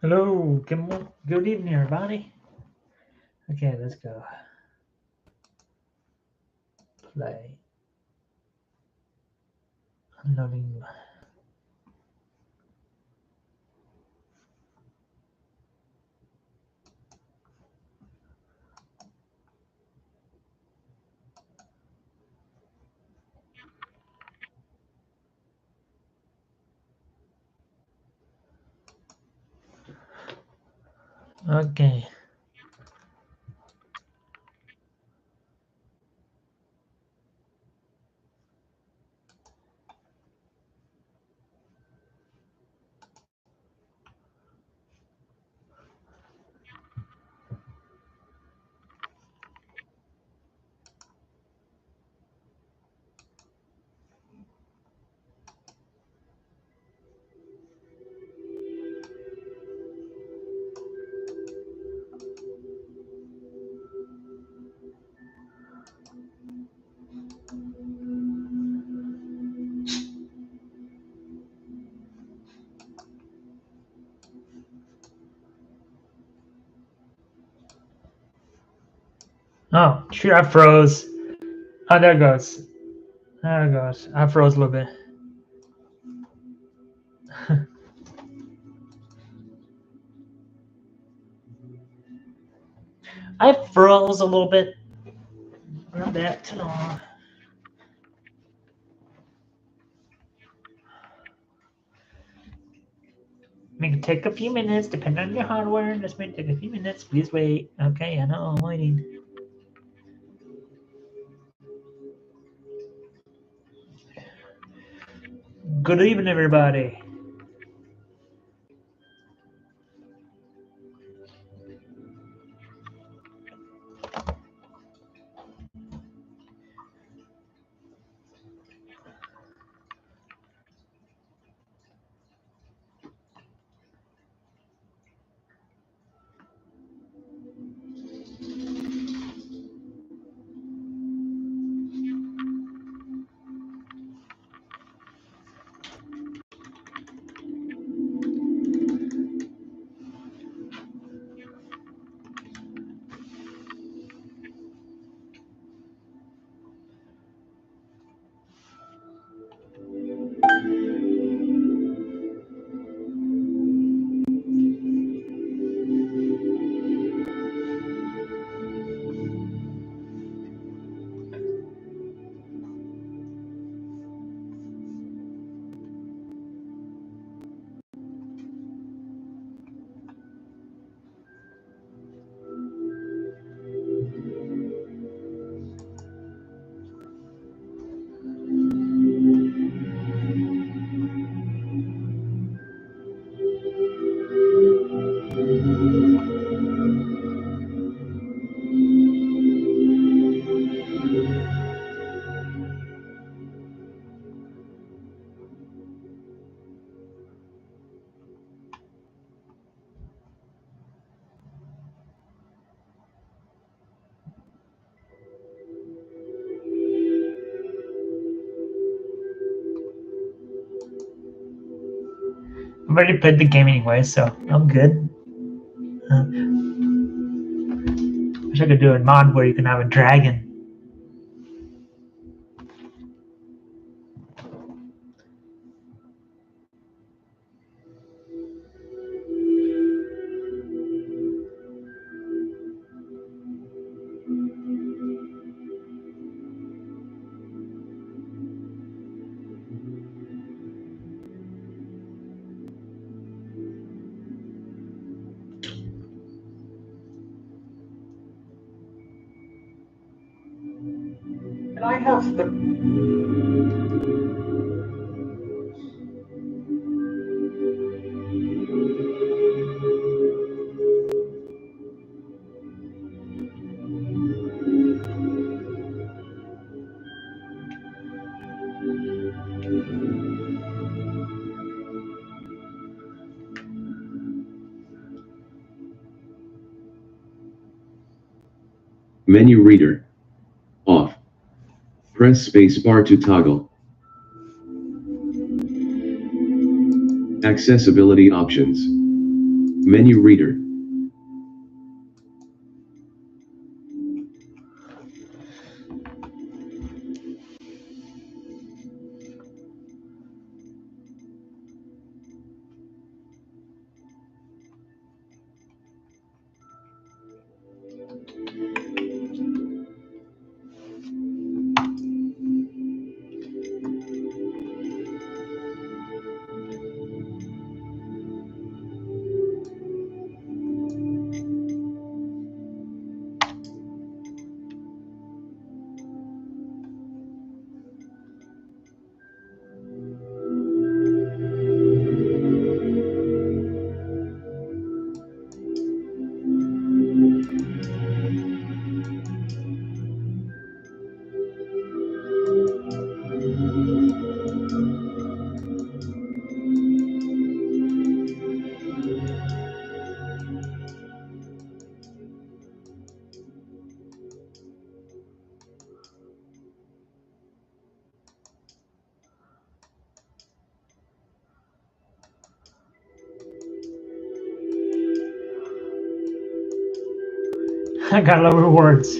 Hello, good evening, everybody. Okay, let's go. Play. Unloading. Okay. Oh, shoot, I froze. Oh, there it goes. There it goes. I froze a little bit. I froze a little bit. Not that too long. May take a few minutes, depending on your hardware. This may take a few minutes. Please wait. Okay, I know, I'm waiting. Good evening, everybody. I've already played the game anyway, so I'm good. Wish I could do a mod where you can have a dragon. And I have the Menu reader. Off. Press spacebar to toggle. Accessibility options. Menu reader. I got low rewards.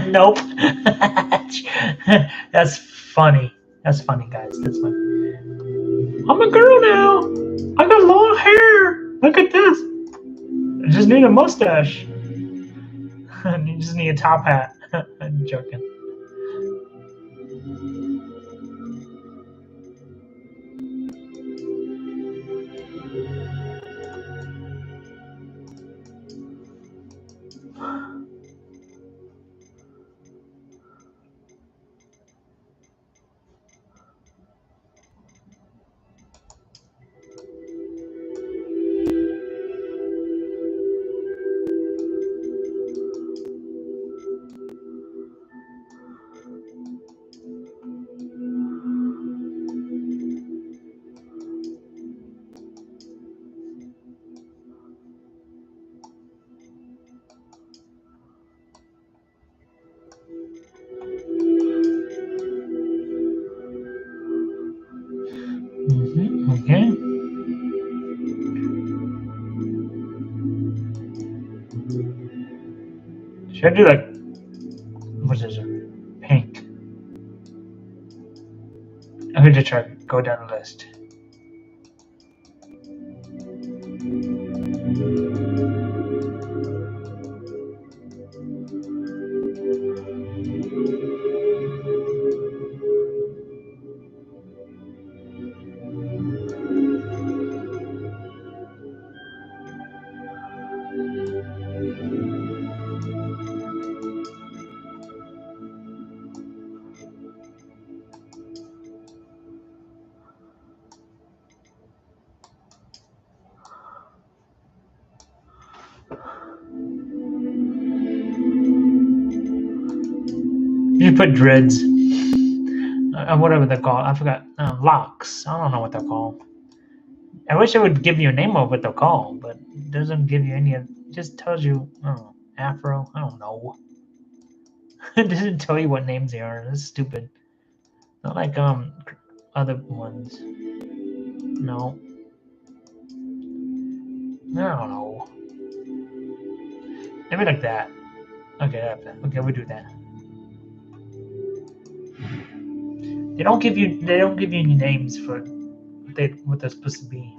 Nope. That's funny. That's funny, guys. That's funny. I'm a girl now. I got long hair. Look at this. I just need a mustache. You just need a top hat. I'm joking. Okay. Should I do like what is it? Pink. I'm going to try to go down the list. You put dreads. Whatever they're called. I forgot. Locks. I don't know what they're called. I wish it would give you a name of what they're called, but it doesn't give you any. It just tells you, I don't know, afro. I don't know. It doesn't tell you what names they are. That's stupid. Not like other ones. No. I don't know. Maybe like that. Okay, okay, we do that. They don't give you. They don't give you any names for what they're supposed to be.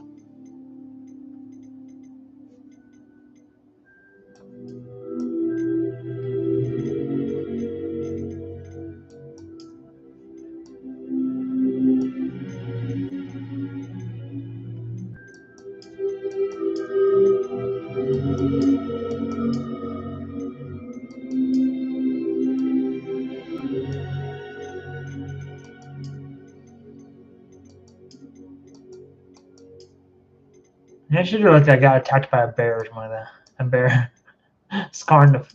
It should look like I got attacked by a bear or something like that. A bear scarring the.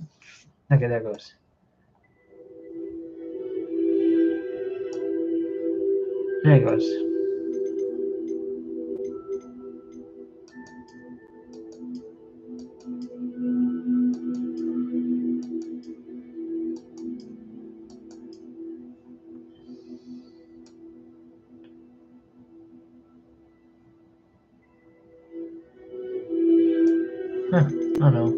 Okay, there goes. There it goes. Huh, I don't know.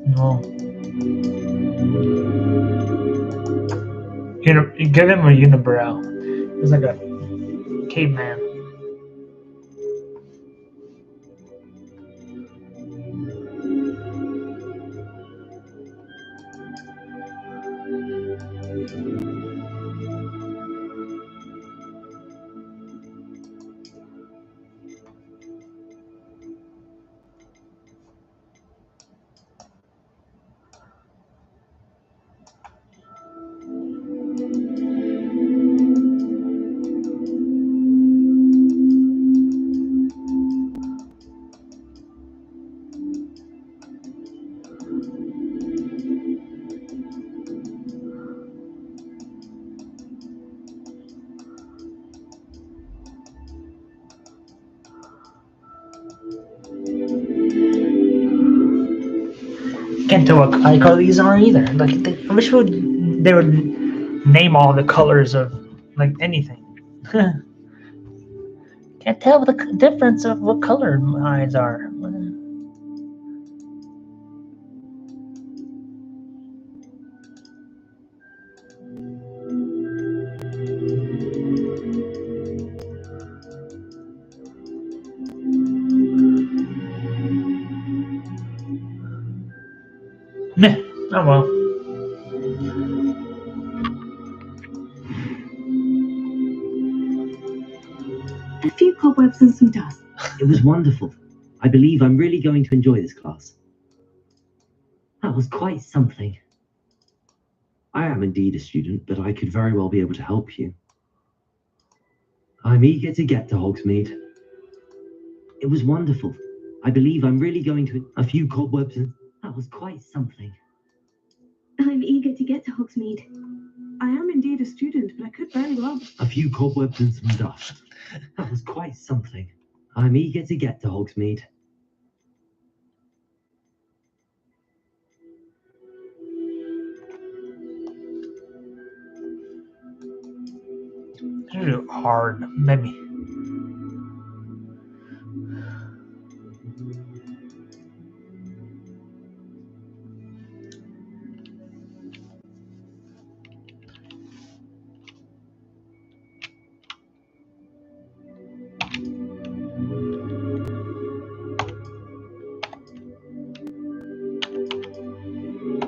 No. You give him a unibrow. He's like a caveman. Can't tell what color these are either. Like, I wish they would name all the colors of like anything. Can't tell the difference of what color my eyes are. Meh. Oh well. A few cobwebs and some dust. It was wonderful. I believe I'm really going to enjoy this class. That was quite something. I am indeed a student, but I could very well be able to help you. I'm eager to get to Hogsmeade. It was wonderful. I believe I'm really going to... A few cobwebs and... That was quite something. I'm eager to get to Hogsmeade. I am indeed a student, but I could very well... A few cobwebs and some dust. That was quite something. I'm eager to get to Hogsmeade. Hard, maybe.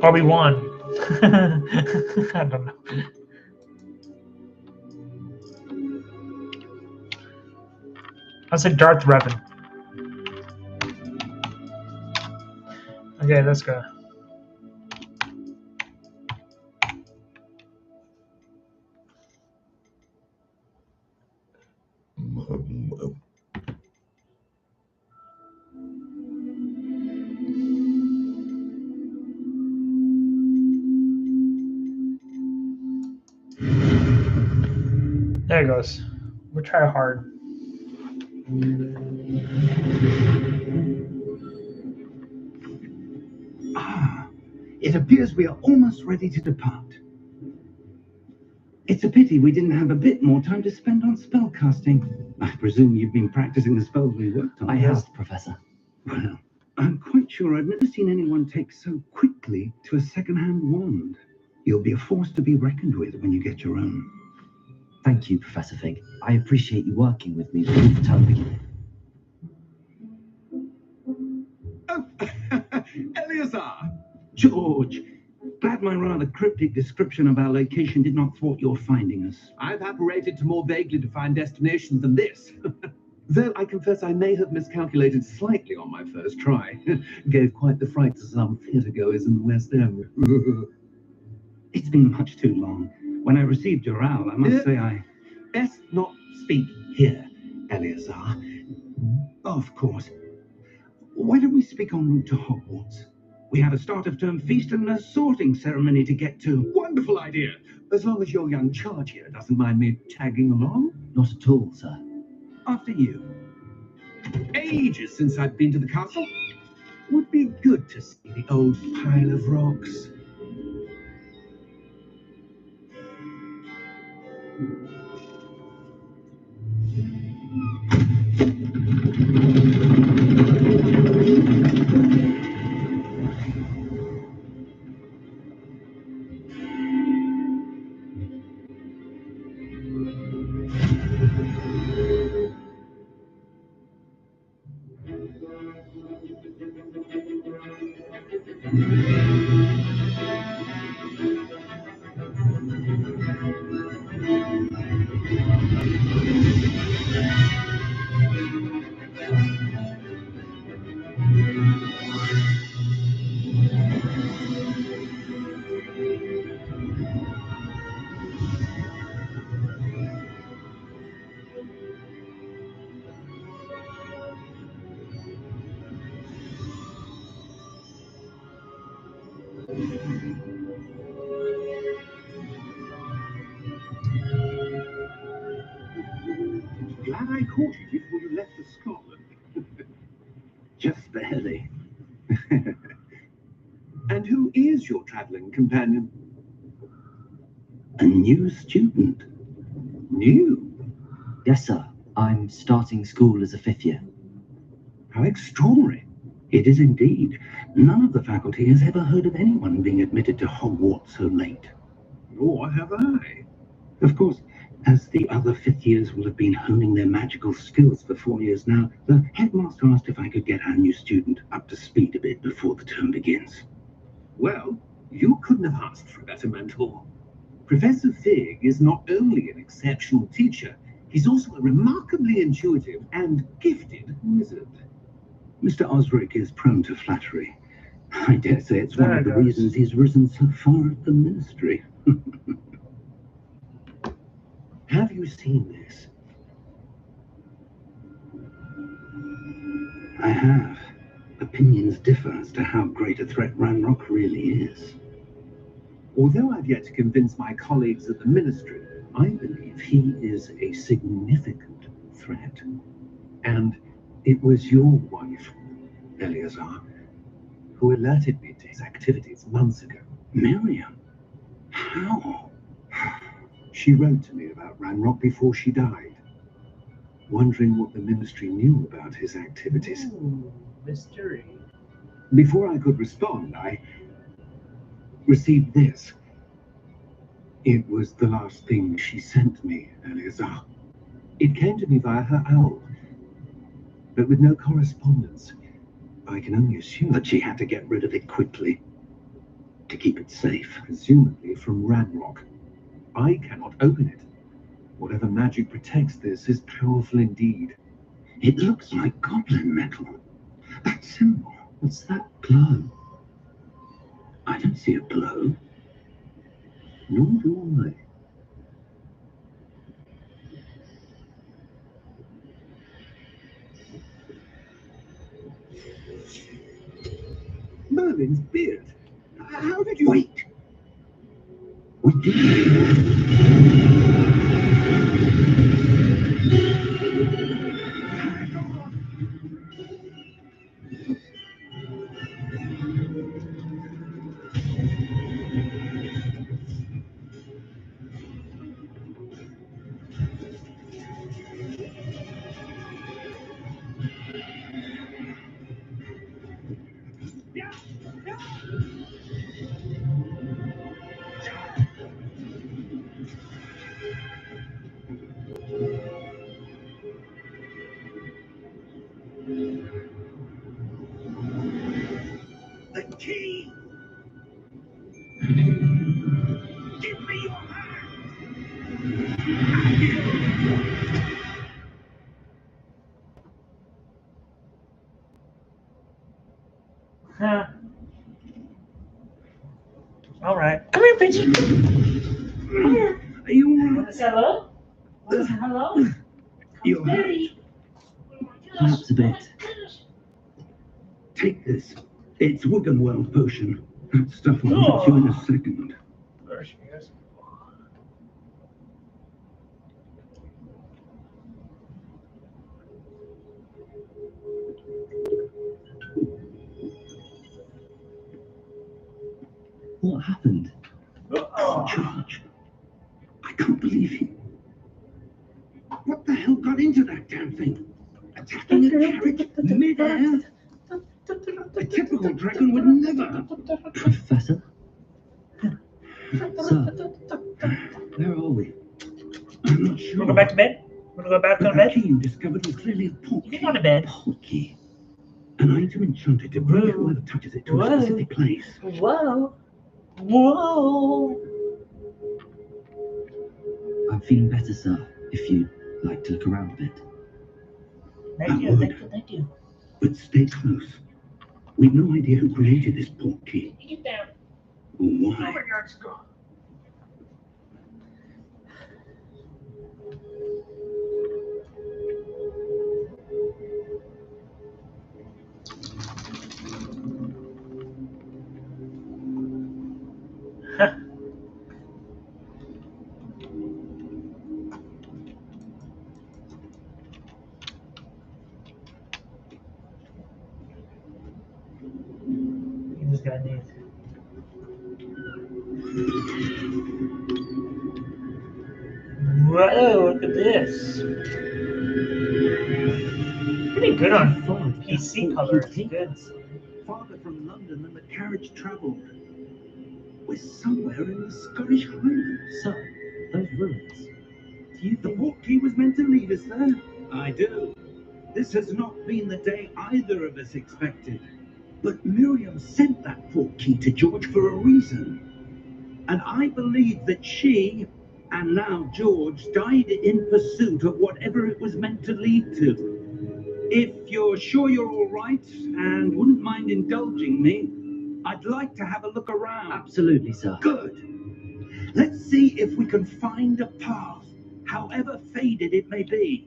Or we won. I don't know. I said Darth Revan. Okay, let's go. There it goes. We'll try hard. Ah, it appears we are almost ready to depart. It's a pity we didn't have a bit more time to spend on spellcasting. I presume you've been practicing the spells we worked on. I have, Professor. Well, I'm quite sure I've never seen anyone take so quickly to a second-hand wand. You'll be a force to be reckoned with when you get your own. Thank you, Professor Fig. I appreciate you working with me before the term begins. Oh, Eleazar! George! Glad my rather cryptic description of our location did not thwart your finding us. I've apparated to more vaguely defined destinations than this. Though I confess I may have miscalculated slightly on my first try. Gave quite the fright to some theatregoers in the West End. It's been much too long. When I received your owl, I must say I... Best not speak here, Eleazar. Of course. Why don't we speak en route to Hogwarts? We have a start-of-term feast and a sorting ceremony to get to. Wonderful idea. As long as your young charge here doesn't mind me tagging along. Not at all, sir. After you. Ages since I've been to the castle. Would be good to see the old pile of rocks. Glad I caught you before you left for Scotland. Just barely. And who is your travelling companion? A new student. New? Yes, sir. I'm starting school as a 5th year. How extraordinary. It is indeed. None of the faculty has ever heard of anyone being admitted to Hogwarts so late. Nor have I. Of course, as the other 5th years will have been honing their magical skills for 4 years now, the headmaster asked if I could get our new student up to speed a bit before the term begins. Well, you couldn't have asked for a better mentor. Professor Fig is not only an exceptional teacher, he's also a remarkably intuitive and gifted wizard. Mr. Osric is prone to flattery. I dare say it's one There of the it goes. reasons he's risen so far at the ministry. Have you seen this? I have. Opinions differ as to how great a threat Ranrock really is. Although I've yet to convince my colleagues at the ministry, I believe he is a significant threat. And it was your wife, Eleazar, who alerted me to his activities months ago. Miriam? How? She wrote to me about Ranrock before she died, wondering what the ministry knew about his activities. Ooh, mystery. Before I could respond, I received this. It was the last thing she sent me, Eleazar. It came to me via her owl, but with no correspondence. I can only assume But she had to get rid of it quickly to keep it safe. presumably from Ranrock. I cannot open it. Whatever magic protects this is powerful indeed. It looks like goblin metal. That symbol. What's that glow? I don't see a glow. Nor do I. Merlin's beard. How did you... Wait! We did. The key! Give me your hand! Huh. All right. Come here, Pidgey. Come here. Are you all Want to say hello? Want to say hello? You're Daddy. Perhaps a bit. Take this. It's Wiggenweld potion. That stuff will hit you in a second. There she is. What happened? George, I can't believe you. What the hell got into that damn thing? Attacking a carriage mid-air? A typical dragon would never. Professor? Sir, where are we? I'm not sure. Wanna go back to bed? Wanna go back to But that bed? key you discovered was clearly a port You key. go to bed. Portkey. An item enchanted to bring Whoa. whoever touches it to Whoa. a specific place. Whoa. Whoa. I'm feeling better, sir, if you'd like to look around a bit. Thank you, thank you, thank you. But stay close. We've no idea who created this port key Get down. or why. Over here, let's go. Huh. You just gotta need. Whoa, look at this. Pretty good on PC color. It's good. Farther from London than the carriage travelled. We're somewhere in the Scottish Highlands. Sir, those ruins. Do you The think... port key was meant to lead us there. I do. This has not been the day either of us expected. But Miriam sent that port key to George for a reason. And I believe that she, and now George, died in pursuit of whatever it was meant to lead to. If you're sure you're all right and wouldn't mind indulging me, I'd like to have a look around. Absolutely, sir. Good. Let's see if we can find a path, however faded it may be.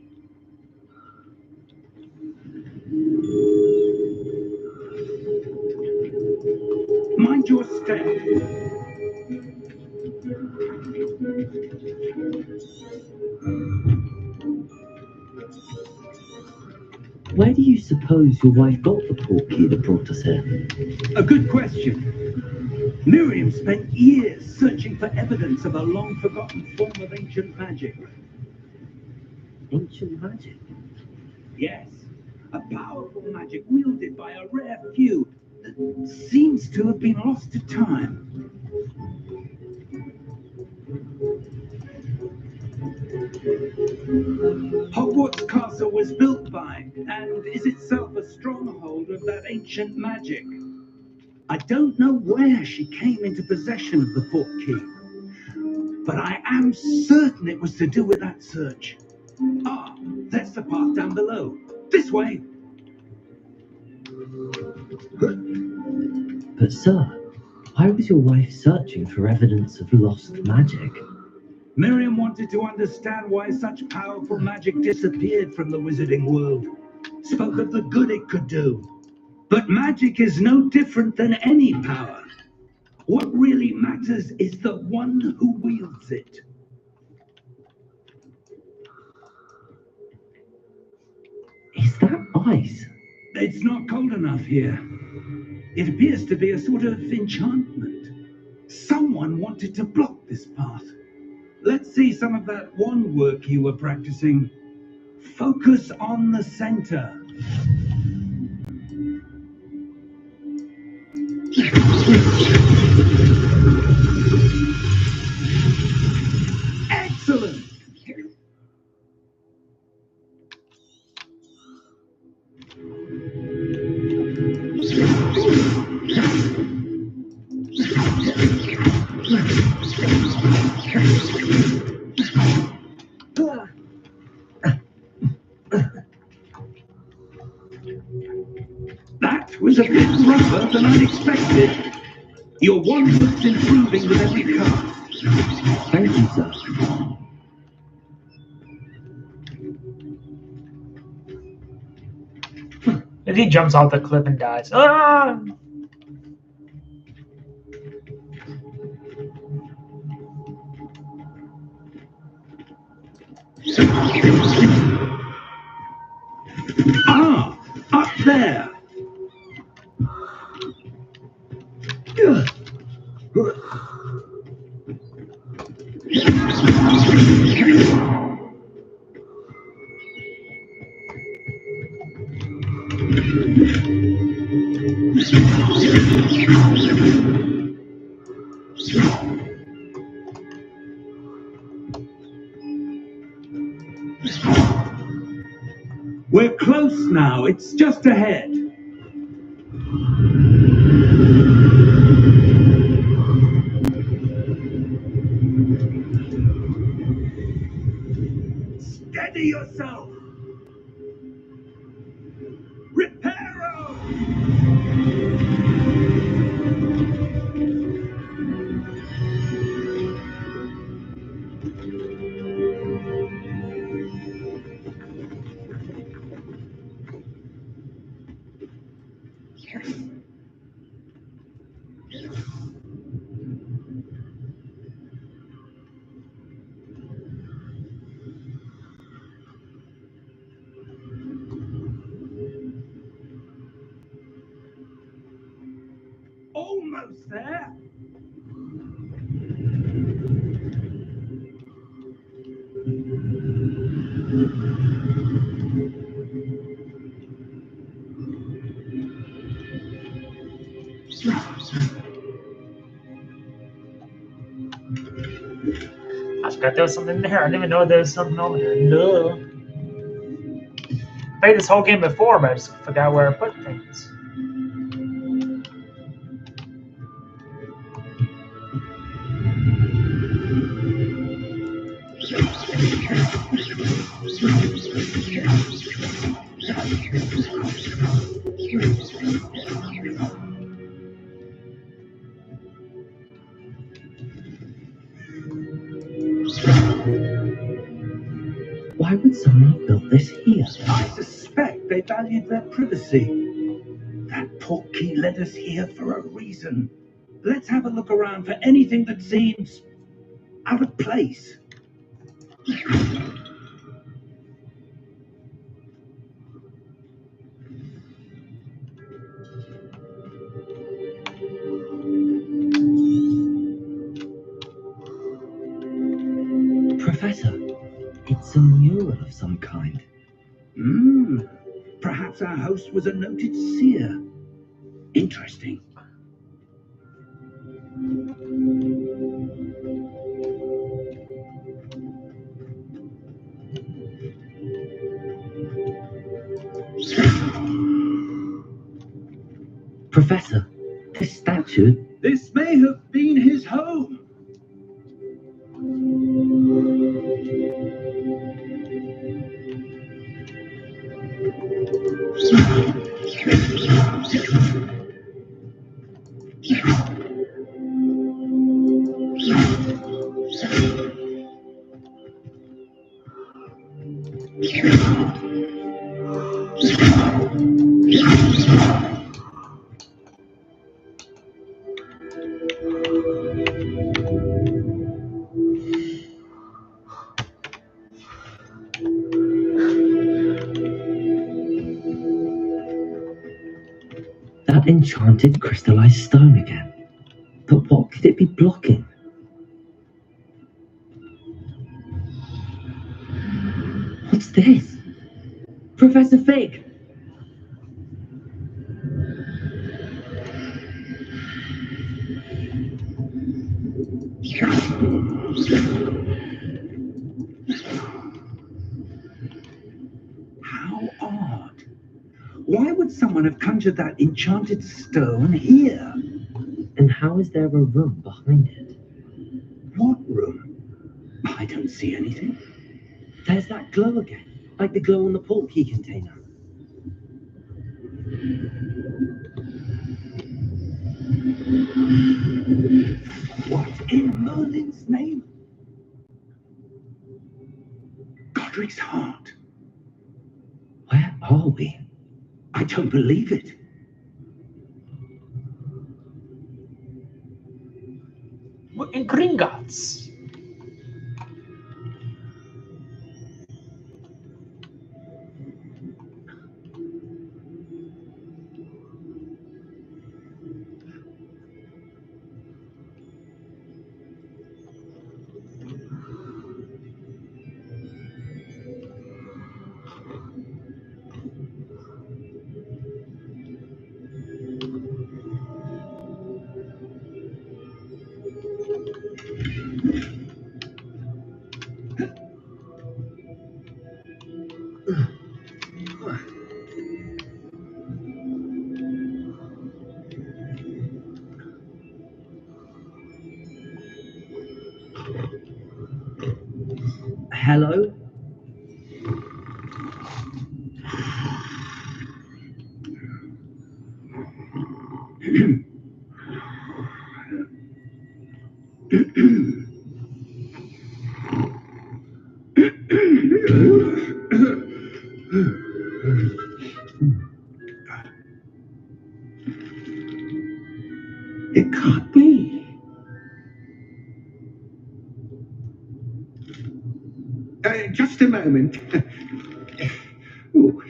Mind your step. Where do you suppose your wife got the portkey that brought us here? A good question. Miriam spent years searching for evidence of a long-forgotten form of ancient magic. Ancient magic? Yes, a powerful magic wielded by a rare few that seems to have been lost to time. Hogwarts Castle was built by, and is itself a stronghold of that ancient magic. I don't know where she came into possession of the port key, but I am certain it was to do with that search. Ah, that's the path down below. This way. But sir, why was your wife searching for evidence of lost magic? Miriam wanted to understand why such powerful magic disappeared from the wizarding world. Spoke of the good it could do, But magic is no different than any power. What really matters is the one who wields it. Is that ice? It's not cold enough here. It appears to be a sort of enchantment. Someone wanted to block this path. Let's see some of that wand work you were practicing. Focus on the center. Excellent! That was a bit rougher than I'd expected. Your wand looks improving with every cast. Thank you, sir. If he jumps off the cliff and dies. Ah! Ah, up there. We're close now. It's just ahead. Steady yourself. Reparo! Almost there. I forgot there was something there. I didn't even know there was something over there. No. Played this whole game before, but I just forgot where I put things. Why would someone have built this here? I suspect they valued their privacy. That portkey led us here for a reason. Let's have a look around for anything that seems out of place. Professor, it's a mural of some kind. Perhaps our host was a noted seer. Interesting. Professor, this statue... This may have been his home. That enchanted crystallized stone again. But what could it be blocking? What's this? Professor Fig! How odd. Why would someone have conjured that enchanted stone here? And how is there a room behind it? What room? I don't see anything. There's that glow again, like the glow on the portkey container. What in Merlin's name? Godric's heart. Where are we? I don't believe it. We're in Gringotts. Hello? It can't be. Just a moment. Oh.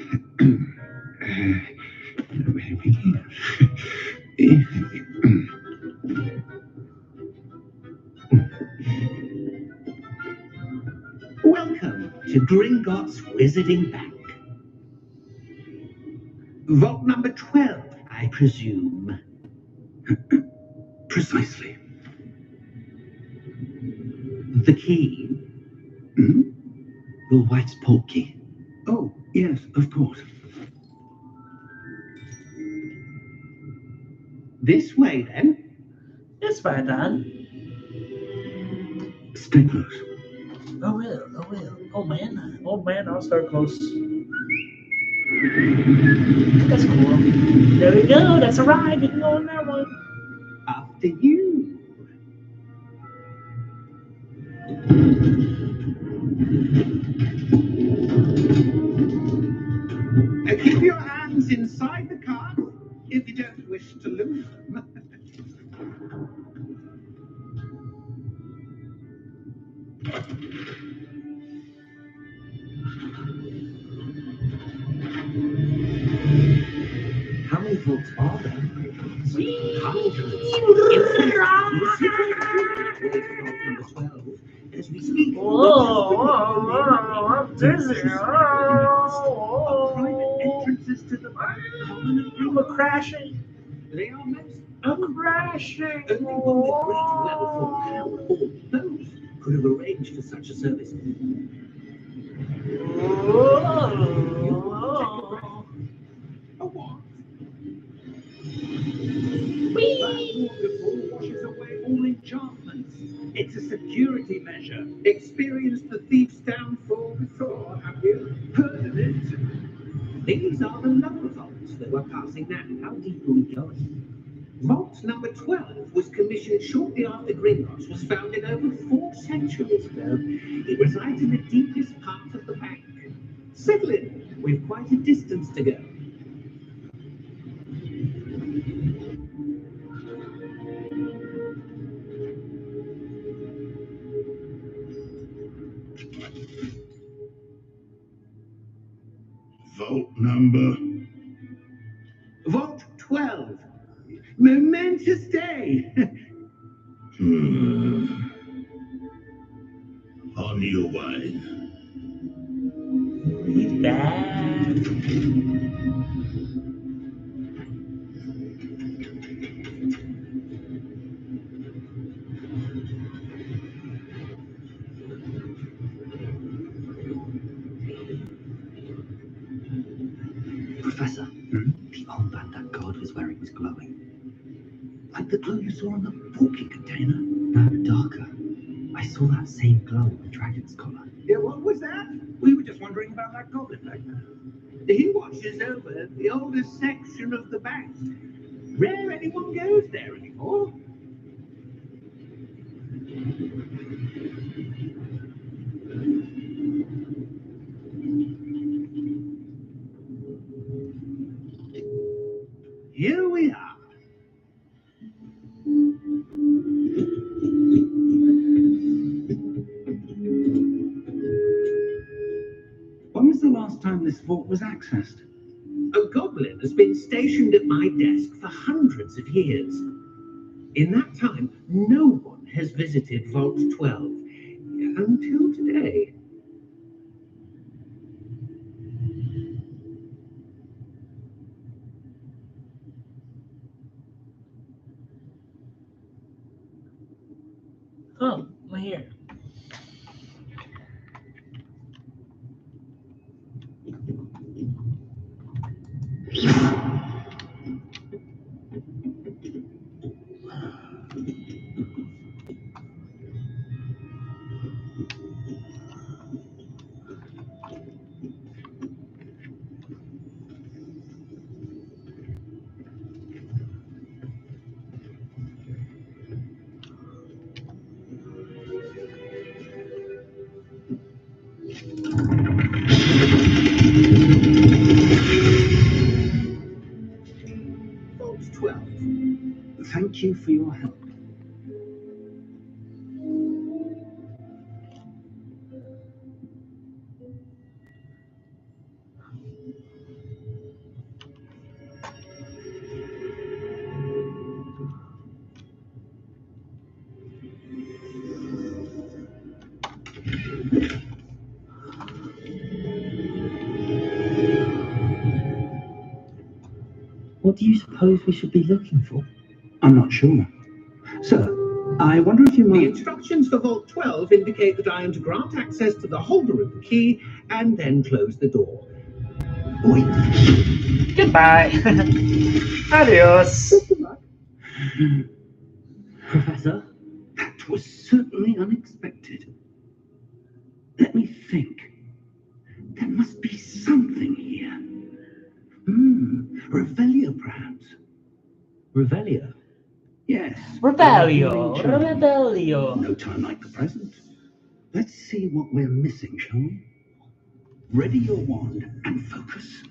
Where we here? Welcome to Gringotts Wizarding Bank. Vault number 12, I presume. Precisely. The key? Hmm? Will White's portkey. Oh, yes, of course. This way, then. This way, Dan. Stay close. I will, I will. Oh man, I'll start close. That's cool. There we go, that's a ride. You can go on that one. After you. Keep your hands inside the car if you don't wish to lose them. How many vaults are there? As we speak, Whoa, I'm dizzy. private entrances to the bank. I'm crashing. They are most I'm crashing. only one with great wealth or power or both could have arranged for such a service. A what? That waterfall washes away all enchantments. It's a security measure. Experienced the thief's downfall before, have you? Heard of it? These are the lower vaults that we're passing now. How deep are we going? Vault number 12 was commissioned shortly after Gringotts was founded over 4 centuries ago. It resides in the deepest part of the bank. Settle in. We've quite a distance to go. Vault number. Vault 12. 12. Momentous day. On your way. He's back. Professor, the armband that guard was wearing was glowing. Like the glow you saw on the porky container. No, darker. I saw that same glow on the dragon's collar. Yeah, what was that? We were just wondering about that goblin back there. He watches over the oldest section of the bank. Rare anyone goes there anymore. Here we are. When was the last time this vault was accessed? A goblin has been stationed at my desk for hundreds of years. In that time, no one has visited Vault 12 until today. Oh, we're here. Vault 12. Thank you for your help. What do you suppose we should be looking for? I'm not sure. Sir, I wonder if you The might... instructions for Vault 12 indicate that I am to grant access to the holder of the key and then close the door. Wait. Goodbye. Adios. Professor? That was certainly unexpected. Let me think. There must be something here. Revelio, perhaps. Revelio? Yes. Rebellion. Rebellion. No time like the present. Let's see what we're missing, shall we? Ready your wand and focus.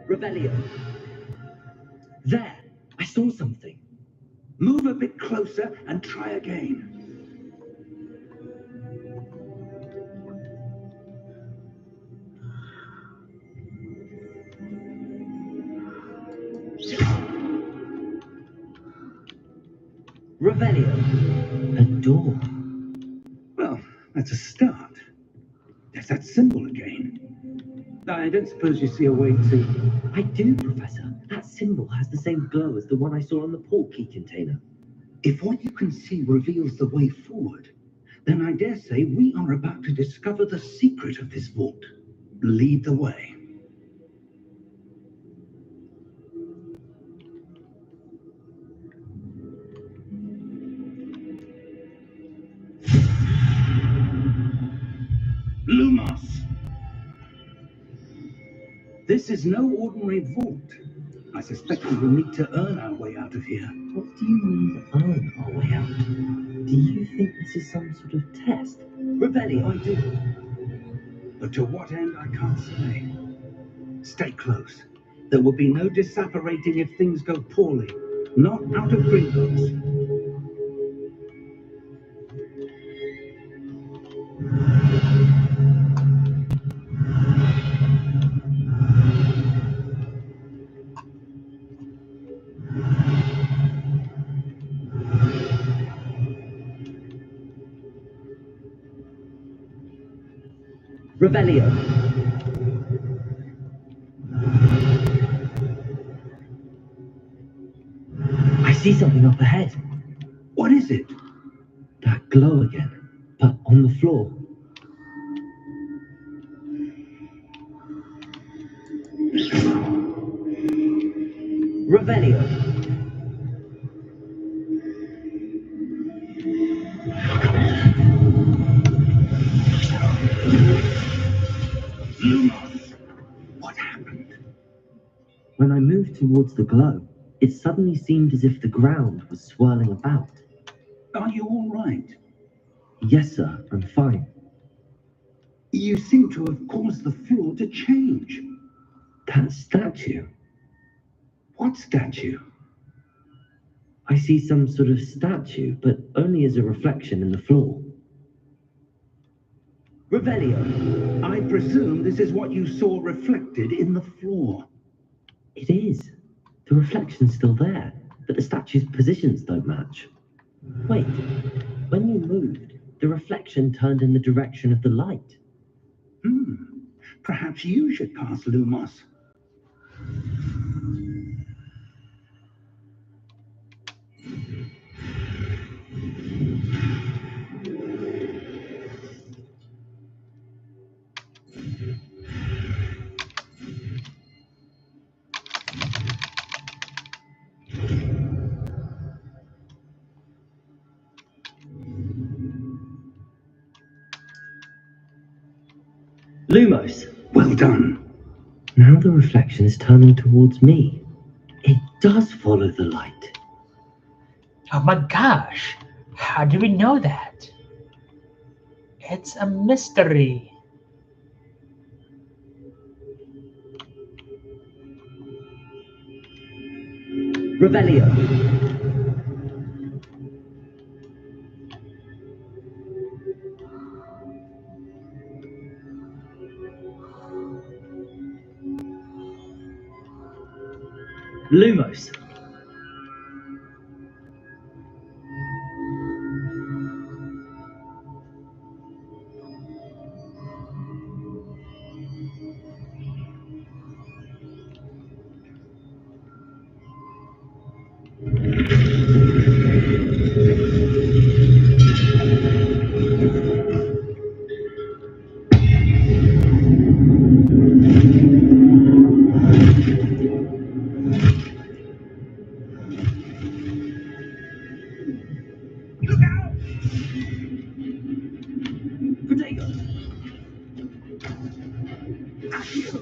Revelio. There! I saw something. Move a bit closer and try again. Revelio. A door. Well, that's a start. There's that symbol again. I don't suppose you see a way to... I do, Professor. That symbol has the same glow as the one I saw on the port key container. If what you can see reveals the way forward, then I dare say we are about to discover the secret of this vault. Lead the way. Lumos! This is no ordinary vault. I suspect we will need to earn our way out of here. What do you mean, earn our way out? Do you think this is some sort of test? Revelio, I do. But to what end, I can't say. Stay close. There will be no disapparating if things go poorly. Not out of Gringotts. Revelio. I see something up ahead. What is it? That glow again, but on the floor. Revelio. Lumos! What happened? When I moved towards the glow, it suddenly seemed as if the ground was swirling about. Are you all right? Yes, sir, I'm fine. You seem to have caused the floor to change. That statue. What statue? I see some sort of statue, but only as a reflection in the floor. Revelio. I presume this is what you saw reflected in the floor. It is. The reflection's still there, but the statue's positions don't match. Wait, when you moved, the reflection turned in the direction of the light. Perhaps you should pass Lumos. Lumos! Well done. Now the reflection is turning towards me. It does follow the light. Oh my gosh! How do we know that? It's a mystery. Revelio. Lumos. Look out! Protego. Accio!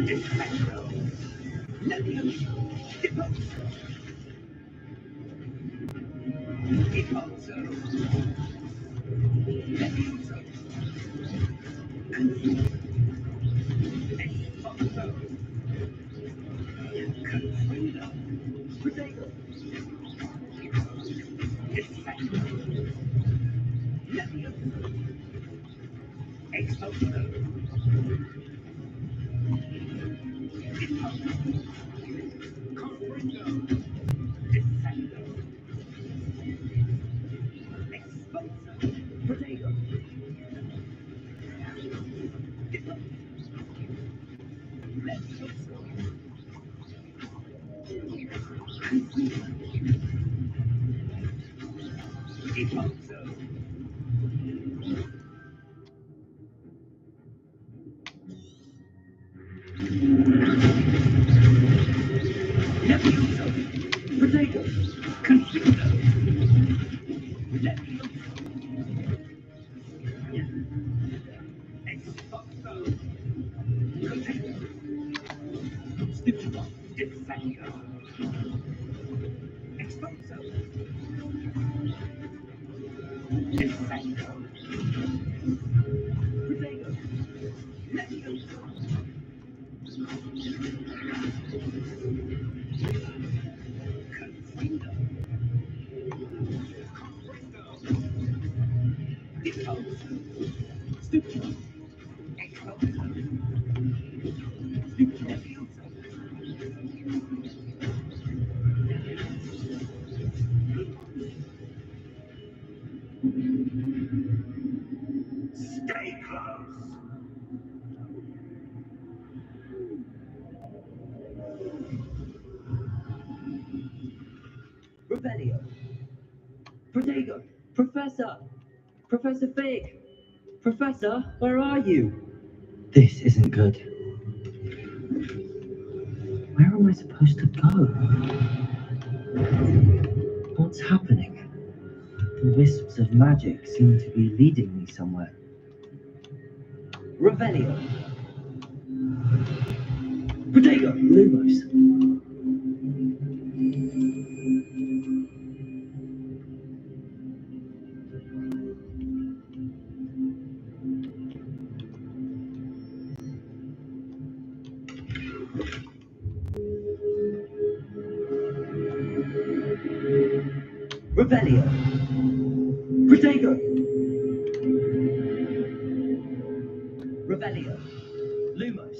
Defendo! Levioso! Deposo! Deposo! Levioso! Confuso! Deposo! Confuso! Protego! Defendo! Levioso! Exposo! Comprendo! Defendo! Exposo! Protego! Levioso! Deposo! Levioso! Stay close. Revelio. Protego. Professor. Professor Fig. Professor, where are you? This isn't good. Where am I supposed to go? What's happening? The wisps of magic seem to be leading me somewhere. Revelio. Protego. Lumos. Revelio. Protego. Revelio. Lumos.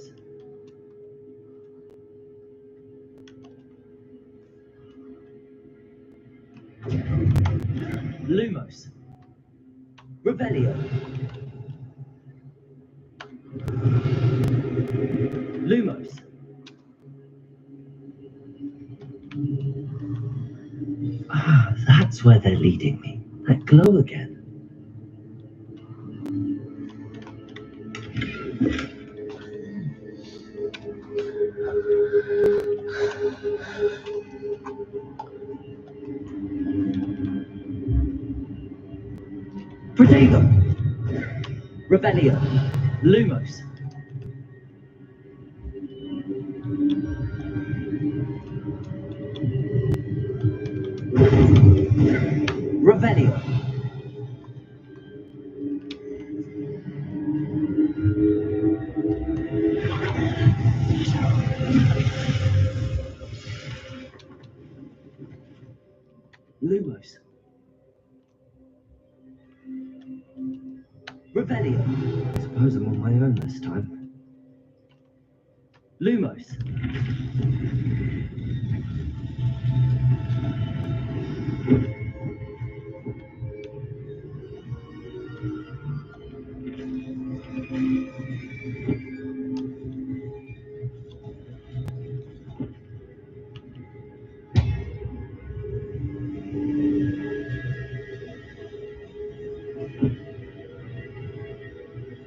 Lumos. Revelio. Lumos. Ah, that's where they're leading me. That glow again. Protego. Revelio. Lumos. Revelio. Lumos. Revelio. I suppose I'm on my own this time. Lumos.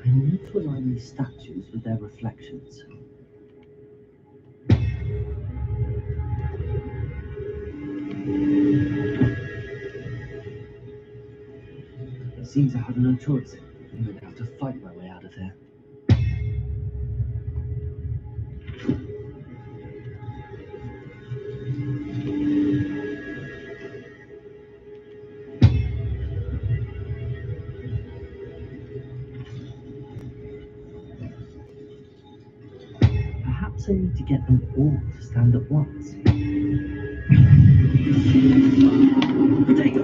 I need to align these statues with their reflections. It seems I have no choice. I'm going to have to fight my way out of here. Perhaps I need to get them all to stand at once. Protego.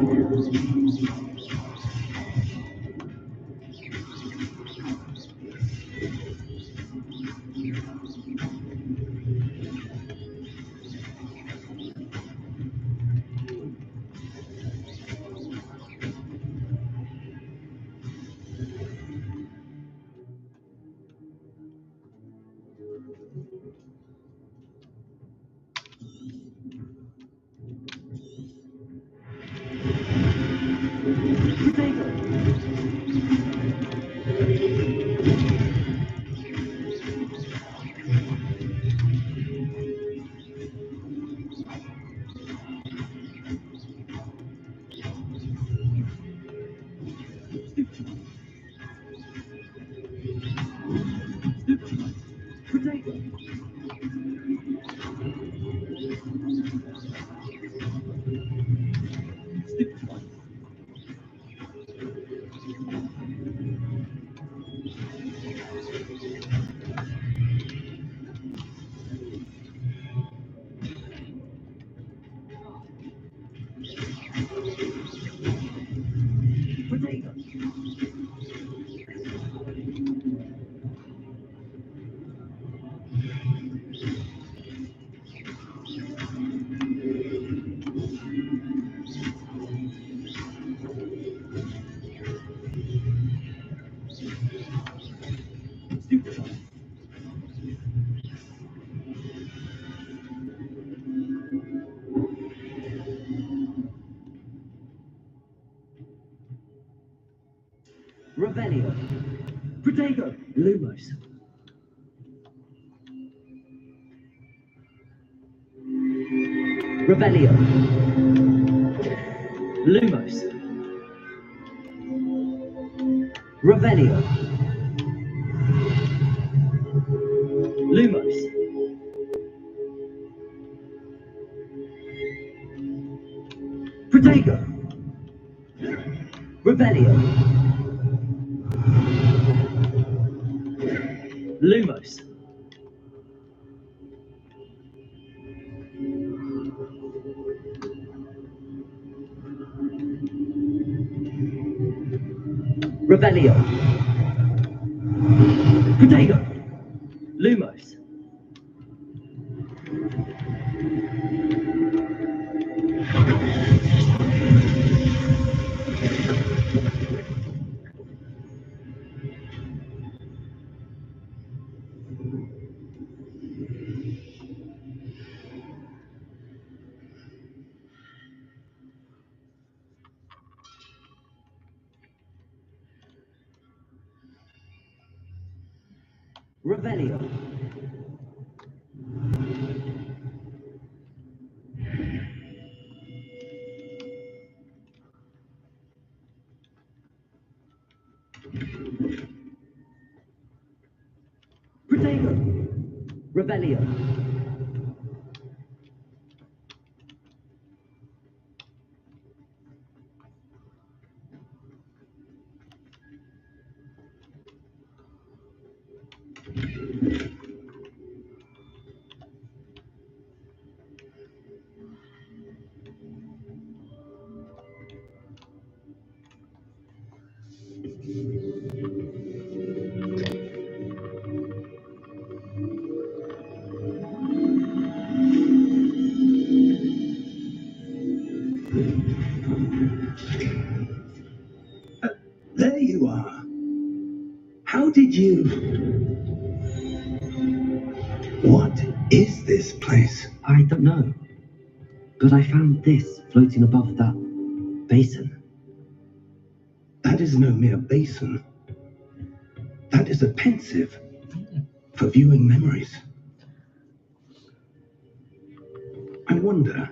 Revelio. Protego. Lumos. Revelio. Lumos. Revelio. Lumos. Protego. Revelio. Lumos. Revelio. Protego. Lumos. Revelio. Protego. Revelio. There you are. How did you... What is this place? I don't know. But I found this floating above that basin. That is no mere basin. That is a pensive for viewing memories. I wonder...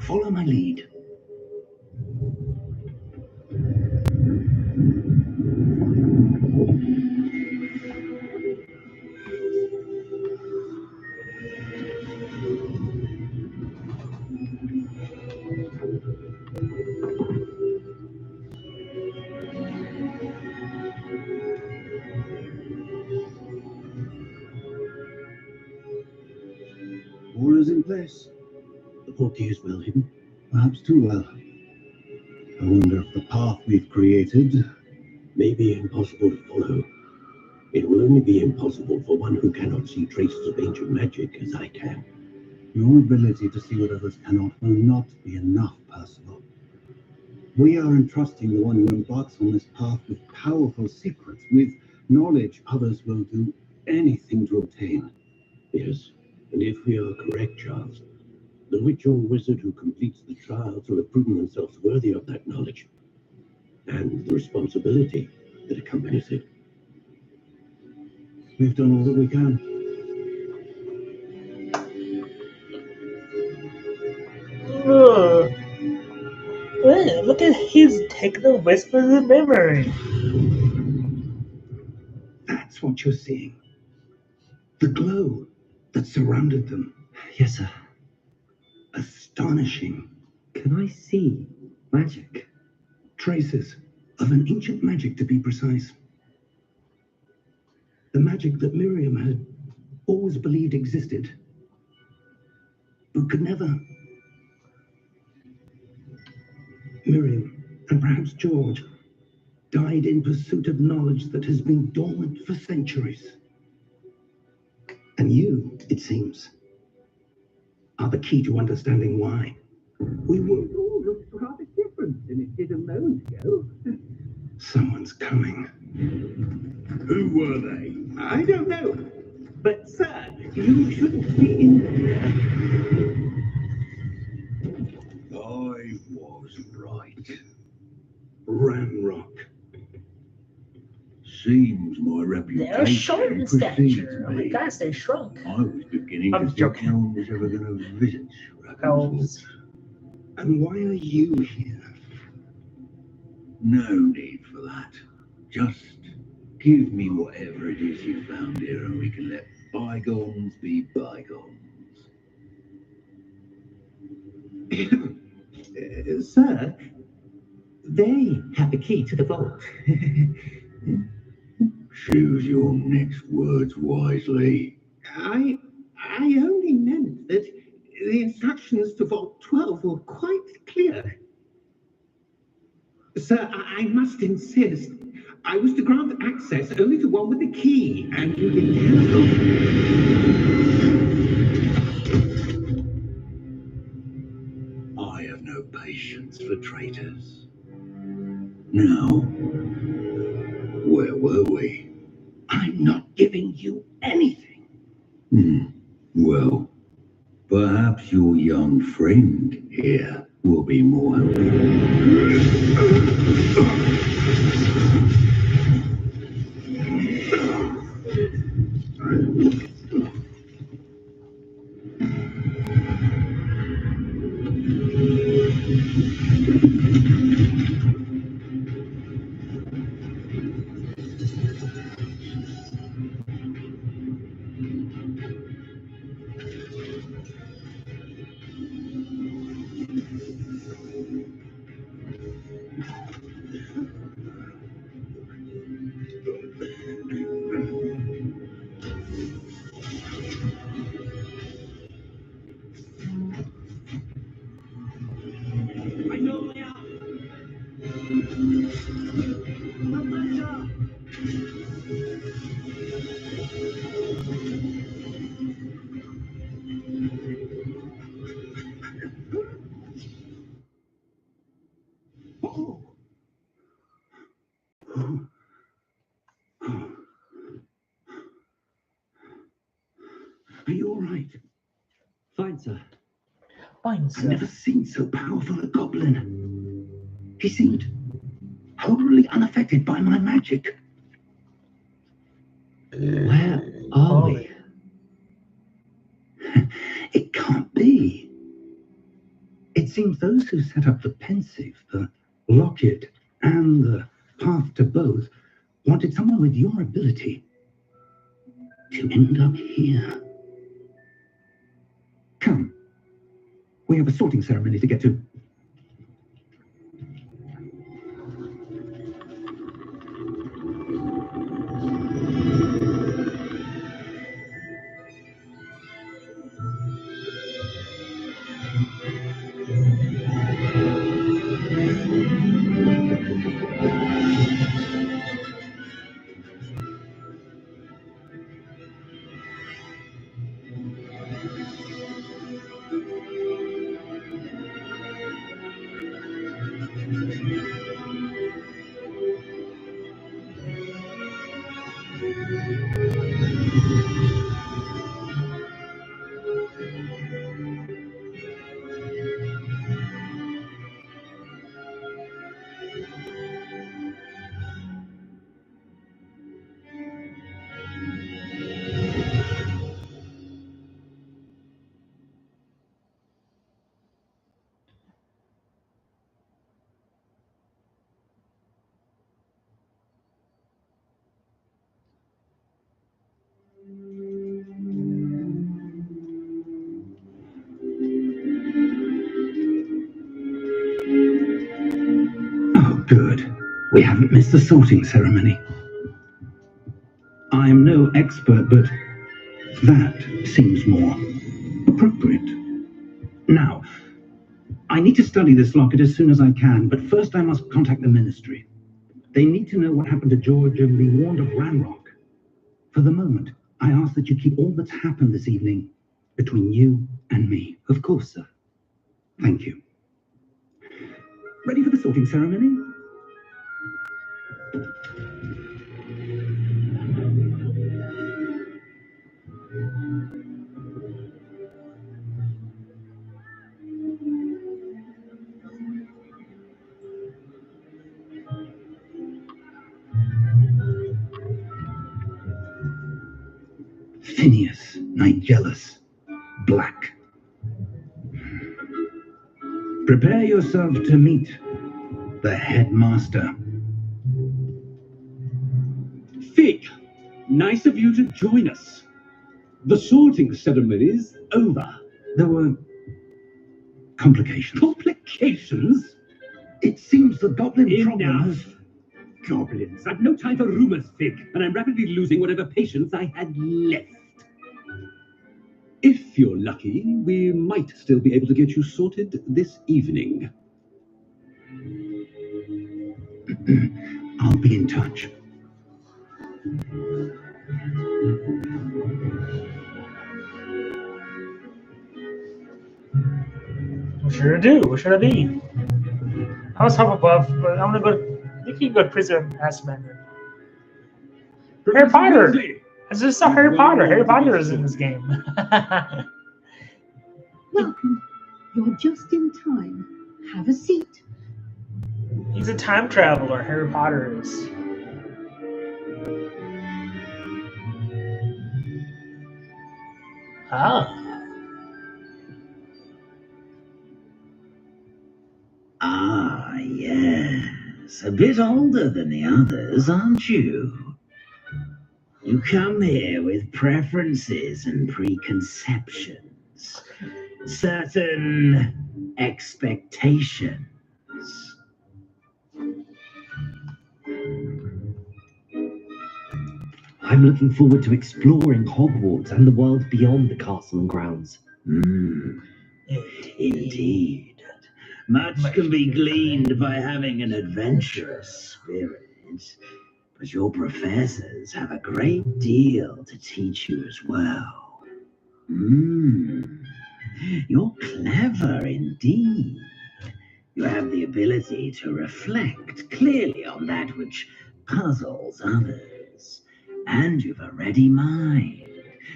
Follow my lead. All is in place. The portkey is well hidden, perhaps too well. I wonder if the path we've created may be impossible to follow. It will only be impossible for one who cannot see traces of ancient magic as I can. Your ability to see what others cannot will not be enough, Percival. We are entrusting the one who embarks on this path with powerful secrets, with knowledge others will do anything to obtain. Yes, and if we are correct, Charles, the witch or wizard who completes the trials will have proven themselves worthy of that knowledge and the responsibility that accompanies it. We've done all that we can. Look at his taking the whispers of memory. That's what you're seeing. The glow that surrounded them. Yes, sir. Astonishing. Can I see magic? Traces of an ancient magic, to be precise. The magic that Miriam had always believed existed, but could never. Miriam, and perhaps George, died in pursuit of knowledge that has been dormant for centuries. And you, it seems, are the key to understanding why. We would all look rather different than it did a moment ago. Someone's coming. Who were they? I don't know. But, sir, you shouldn't be in there. I was right. Ranrock. Seems my reputation They're short in precedes stature. Oh my me. gosh, they shrunk. I was beginning I'm to think joking. no one was ever going to visit Elves. Ravenswood. And why are you here? No need for that. Just give me whatever it is you found here and we can let bygones be bygones. Sir, they have the key to the vault. Choose your next words wisely. I only meant that the instructions to Vault 12 were quite clear. Sir, I must insist. I was to grant access only to one with the key, and you didn't have I have no patience for traitors. Now, where were we? I'm not giving you anything. Well, perhaps your young friend here will be more I know they are. Are you all right? Fine, sir. Fine, I've sir. never seen so powerful a goblin. He seemed totally unaffected by my magic. Where are we? It can't be. It seems those who set up the pensive, the locket, and the path to both wanted someone with your ability to end up here. Come. We have a sorting ceremony to get to. Oh, good. We haven't missed the sorting ceremony. I am no expert, but that seems more appropriate. Now, I need to study this locket as soon as I can, but first I must contact the ministry. They need to know what happened to George and be warned of Ranrock. For the moment, I ask that you keep all that's happened this evening between you and me. Of course, sir. Thank you. Ready for the sorting ceremony? Phineas, Nigellus, Black. Prepare yourself to meet the headmaster. Fig, nice of you to join us. The sorting ceremony's over. There were complications. Complications? It seems the goblin problem Enough. has... Goblins. I've no time for rumors, Fig, and I'm rapidly losing whatever patience I had left. If you're lucky, we might still be able to get you sorted this evening. I'll be in touch. What should I do? What should I be? I was Hufflepuff, but I'm gonna go. I think you can go to prison as Mandarin. Harry Potter. Weasley. I just saw Harry Potter. Harry Potter is in this game. Welcome. You're just in time. Have a seat. He's a time traveler. Harry Potter is. Ah. Ah, yes. A bit older than the others, aren't you? You come here with preferences and preconceptions, certain expectations. I'm looking forward to exploring Hogwarts and the world beyond the castle and grounds. Indeed. Much can be gleaned by having an adventurous spirit, but your professors have a great deal to teach you as well. You're clever indeed. You have the ability to reflect clearly on that which puzzles others, and you've a ready mind,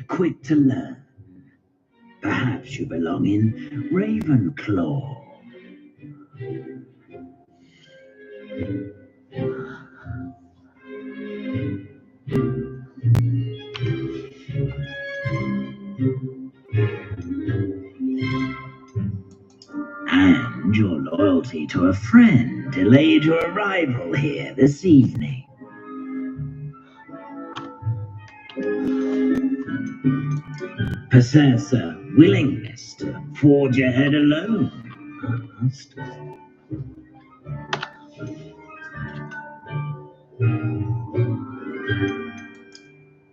quick to learn. Perhaps you belong in Ravenclaw. And your loyalty to a friend delayed your arrival here this evening. Possess a willingness to forge ahead alone.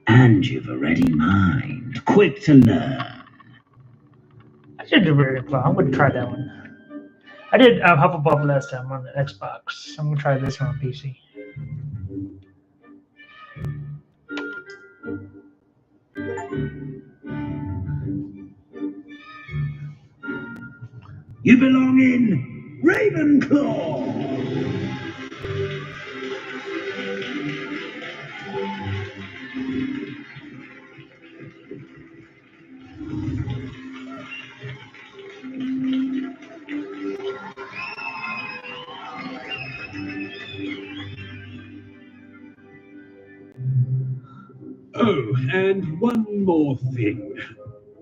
And you've a ready mind, quick to learn. I should do Ravenclaw. I'm gonna try that one. I did Hufflepuff last time on the Xbox. I'm gonna try this one on PC. You belong in Ravenclaw. Oh, and one more thing.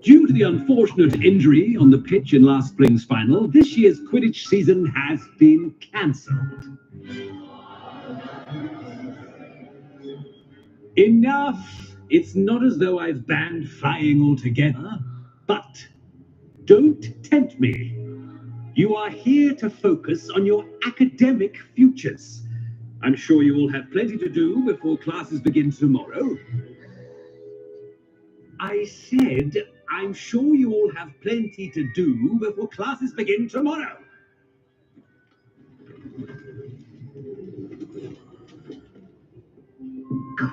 Due to the unfortunate injury on the pitch in last spring's final, this year's Quidditch season has been cancelled. Enough! It's not as though I've banned flying altogether, but don't tempt me. You are here to focus on your academic futures. I'm sure you all have plenty to do before classes begin tomorrow. I said, I'm sure you all have plenty to do before classes begin tomorrow.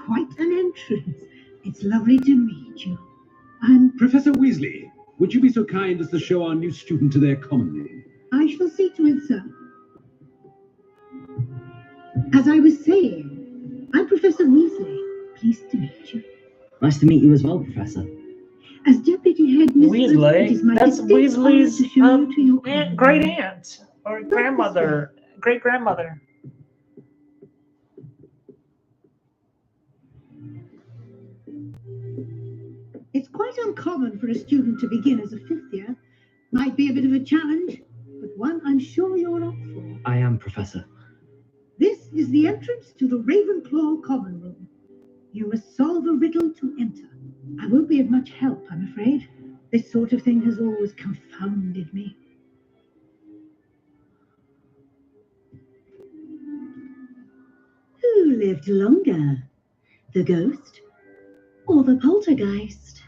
Quite an entrance. It's lovely to meet you. I'm... Professor Weasley, would you be so kind as to show our new student to their common room? I shall see to it, sir. As I was saying, I'm Professor Weasley. Pleased to meet you. Nice to meet you as well, Professor. As Deputy Headmistress, it Weasley. is my That's distinct honor Weasley's to show you to your common great room. aunt or grandmother, great grandmother. It's quite uncommon for a student to begin as a fifth year. Might be a bit of a challenge, but one I'm sure you're up for. I am, Professor. This is the entrance to the Ravenclaw Common Room. You must solve a riddle to enter. I won't be of much help, I'm afraid. This sort of thing has always confounded me. Who lived longer? The ghost or the poltergeist?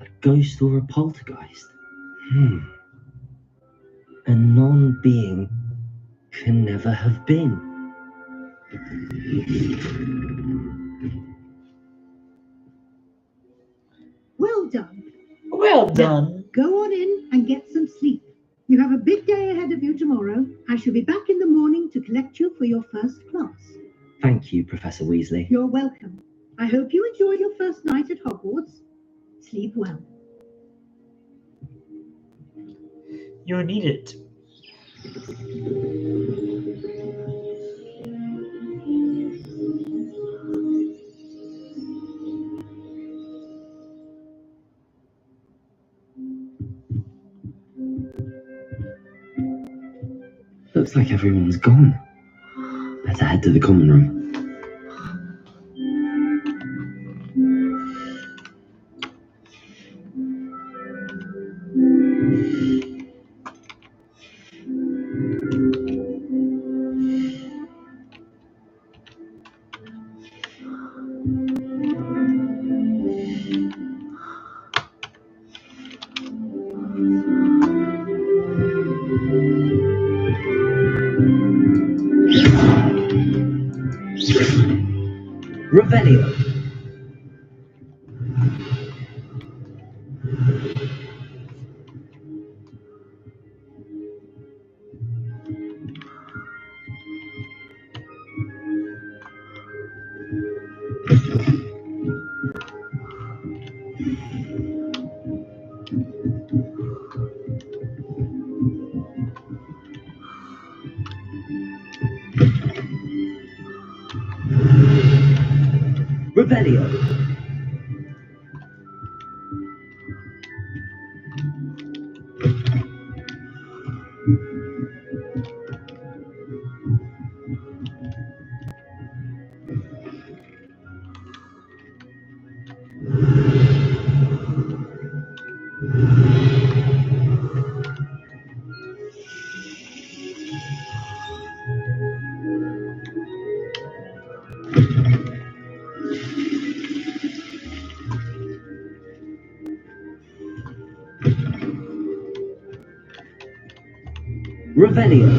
A ghost or a poltergeist? A non-being can never have been. Well done. Well done. Go on in and get some sleep. You have a big day ahead of you tomorrow. I shall be back in the morning to collect you for your first class. Thank you, Professor Weasley. You're welcome. I hope you enjoy your first night at Hogwarts. Sleep well. You need it. Looks like everyone's gone. Better head to the common room. Revelio. Revelio. Revelio.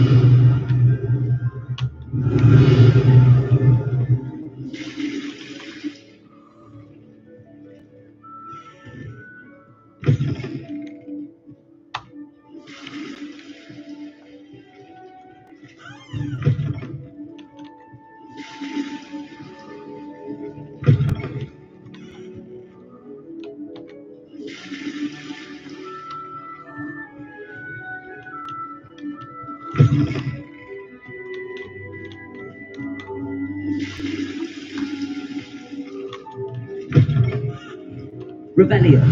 Revelio.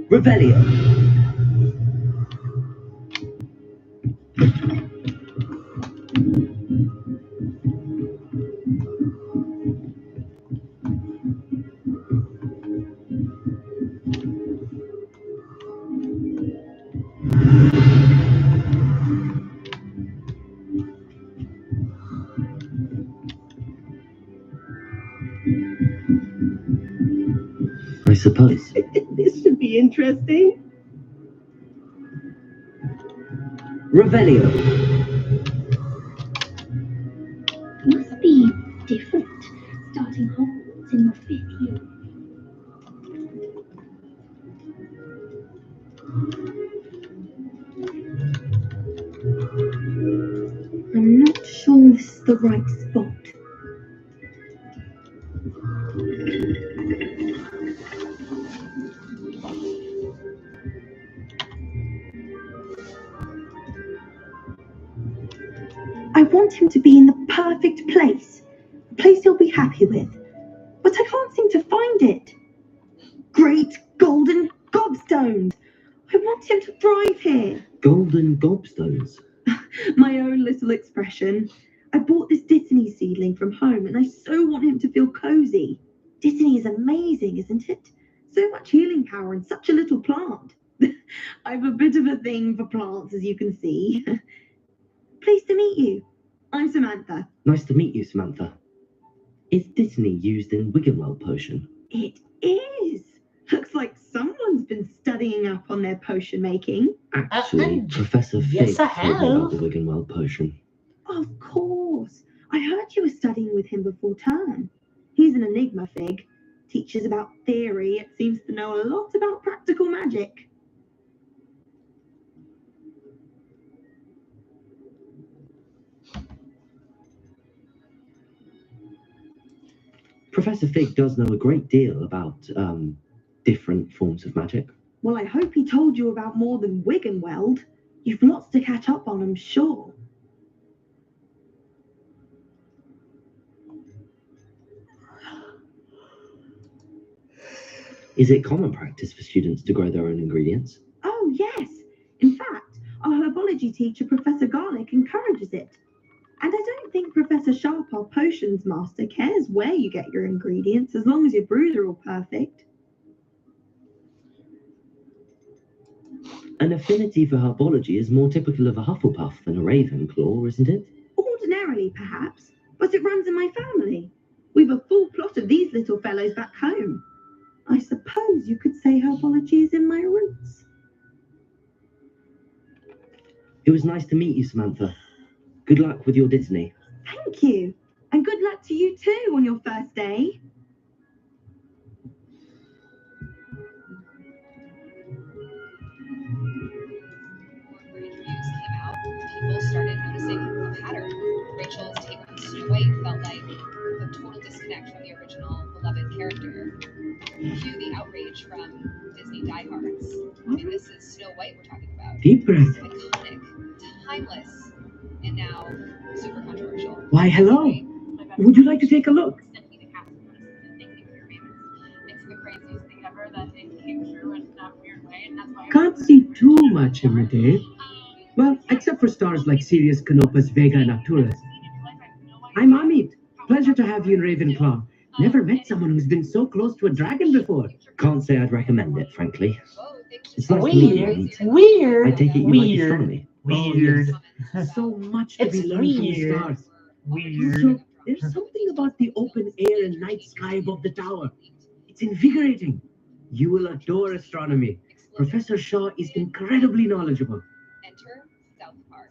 Revelio. suppose. This should be interesting. Revelio. Must be different starting Hogwarts in your 5th year. I'm not sure this is the right spot. I want him to be in the perfect place, a place he'll be happy with, but I can't seem to find it. Great golden gobstones! I want him to thrive here. Golden gobstones. My own little expression. I bought this Dittany seedling from home and I so want him to feel cozy. Dittany is amazing, isn't it? So much healing power in such a little plant. I have a bit of a thing for plants, as you can see. Pleased to meet you. I'm Samantha. Nice to meet you, Samantha. Is Dittany used in Wiggenweld potion? It is. Looks like someone's been studying up on their potion making. Actually, Professor yes, Fig I told me about have. the Wiggenweld potion. Of course. I heard you were studying with him before term. He's an enigma, Fig. Teaches about theory, it seems to know a lot about practical magic. Professor Fig does know a great deal about different forms of magic. Well, I hope he told you about more than Wiggenweld. You've lots to catch up on, I'm sure. Is it common practice for students to grow their own ingredients? Oh, yes. In fact, our herbology teacher, Professor Garlick, encourages it. And I don't think Professor Sharp, our potions master, cares where you get your ingredients as long as your brews are all perfect. An affinity for herbology is more typical of a Hufflepuff than a Ravenclaw, isn't it? Ordinarily, perhaps, but it runs in my family. We've a full plot of these little fellows back home. I suppose you could say herbology is in my roots. It was nice to meet you, Samantha. Good luck with your Dittany. Thank you. And good luck to you too on your first day. Reviews came out, people started noticing a pattern. Rachel's take on Snow White felt like a total disconnect from the original beloved character. Cue the outrage from Disney diehards. I mean, this is Snow White we're talking about. Deep breath. Iconic, timeless, and now super controversial. Why, hello. Would you like to take a look? Can't see too much in the day. Well, except for stars like Sirius, Canopus, Vega, and Arcturus. I'm Amit. Pleasure to have you in Ravenclaw. Never met someone who's been so close to a dragon before. Can't say I'd recommend it, frankly. It's nice to meet you, Amit. Weird. I take it you like astronomy. Weird. So much to be It's learned from the weird. stars. Weird. Also, there's something about the open air and night sky above the tower. It's invigorating. You will adore astronomy. Professor Shaw is incredibly knowledgeable. Enter South Park.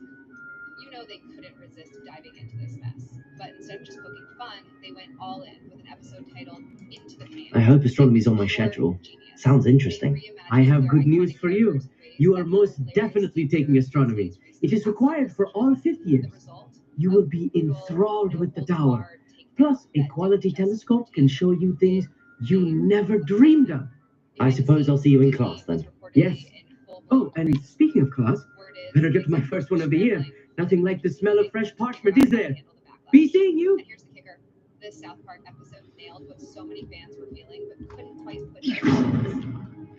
You know they couldn't resist diving into this mess, but instead of just poking fun, they went all in with an episode titled Into the Fan. I hope astronomy's on my schedule. Sounds interesting. I have good news for you. You are most definitely taking astronomy. It is required for all 5th years. You will be enthralled with the tower. Plus, a quality telescope can show you things you never dreamed of. I suppose I'll see you in class then. Yes. Oh, and speaking of class, better get to my first one of the year. Nothing like the smell of fresh parchment, is there? Be seeing you. And here's the kicker. This South Park episode nailed what so many fans were feeling, but couldn't quite put into words.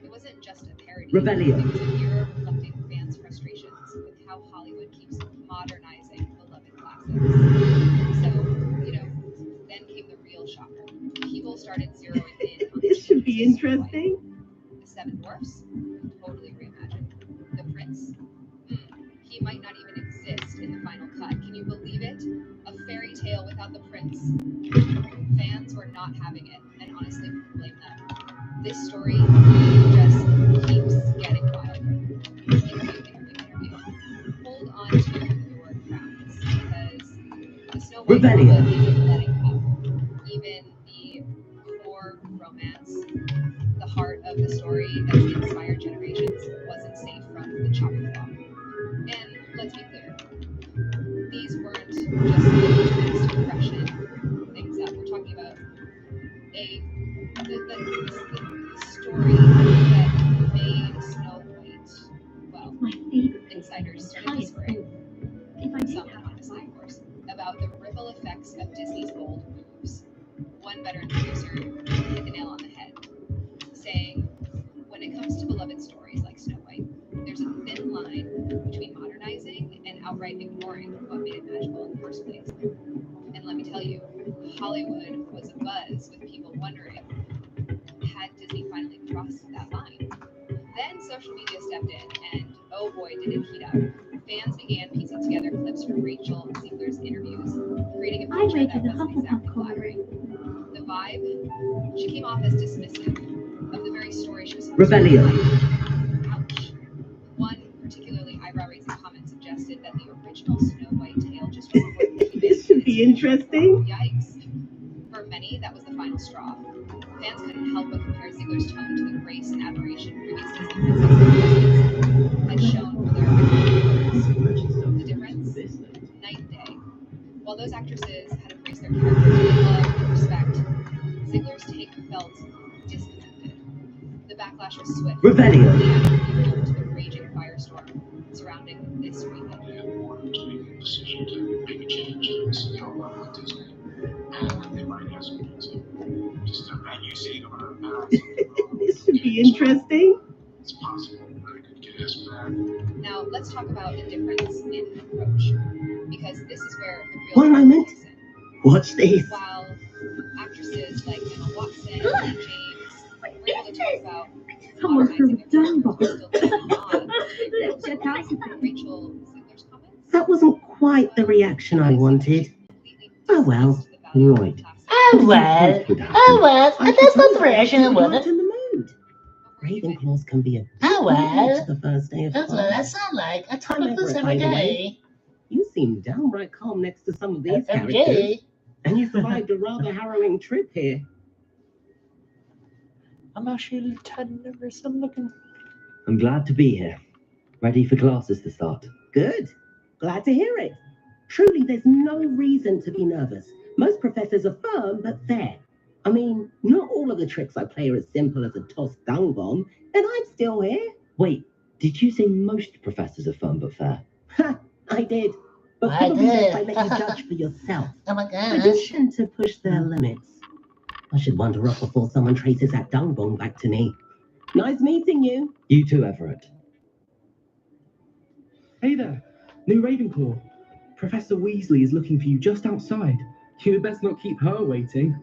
It wasn't just a parody. Rebellion. It was a mirror reflecting fans' frustrations with how Hollywood keeps modernizing beloved classics. So, then came the real shocker. People started zeroing in on This should be interesting. the Seven Dwarfs, totally reimagined. The Prince, he might not even exist in the final cut. Can you believe it? A fairy tale without the prince. Fans were not having it, and honestly, couldn't blame them. This story just keeps getting wilder. Interview. Hold on to your crowns because the Snow White Rebellion. isn't letting up. Even the core romance, the heart of the story that's inspired generations, wasn't safe from the chopping block. And let's be clear, these weren't just the next impression things up. We're talking about the story that made Snow White, well, My favorite insiders started whispering, some honestly, of course, about the ripple effects of Disney's bold moves. One veteran producer hit the nail on the head, saying, when it comes to beloved stories like Snow White, there's a thin line between modernizing and outright ignoring what made it magical in the first place. And let me tell you, Hollywood was abuzz with people wondering, had Disney finally crossed that line? Then social media stepped in, and oh boy, did it heat up. Fans began piecing together clips from Rachel Ziegler's interviews, creating a picture that wasn't exactly flattering. The vibe, she came off as dismissive of the very story she was supposed to Rebellion. Ouch. One particularly eyebrow-raising comment suggested that the original Snow White tale just recorded. This should be interesting. Yikes. For many, that was the final straw. Fans couldn't help but compare Ziegler's tone to the grace and admiration previous Disney princesses had shown for their original. The difference? Night and day. While those actresses had embraced their characters with love and respect, Ziegler's take felt disconnected. The backlash was swift. Rebellion. To the raging firestorm surrounding this remake. Decision to make a change and see how well with Disney. And they might have some music. Just a venue seat or a This should be interesting. It's possible that I could get us back. Now, let's talk about the difference in approach, because this is where the real One moment. comes in. Watch this. While actresses like Emma Watson and James were able to talk about Someone threw a modernizing their dung bomb. characters, still taking on Let's check out the Rachel Ziegler's comments. That wasn't quite the reaction I wanted. Oh well. Right. Oh well. That's not the reaction I Right wanted. in the mood. Ravenclaws can be a Oh well. to the first day of That's what I class. sound like. I talk I'm like over this it, every by the way. day. You seem downright calm next to some of these Every characters. day. And you survived a rather harrowing trip here. I'm actually a little tad nervous. I'm looking. I'm glad to be here. Ready for classes to start. Good. Glad to hear it. Truly, there's no reason to be nervous. Most professors are firm but fair. I mean, not all of the tricks I play are as simple as a tossed dung bomb, and I'm still here. Wait, did you say most professors are firm but fair? Ha, I did. But I probably best I did. let you judge for yourself. Oh my I god. just tend to push their limits. I should wander off before someone traces that dung bomb back to me. Nice meeting you. You too, Everett. Hey there, new Ravenclaw. Professor Weasley is looking for you just outside. You'd best not keep her waiting.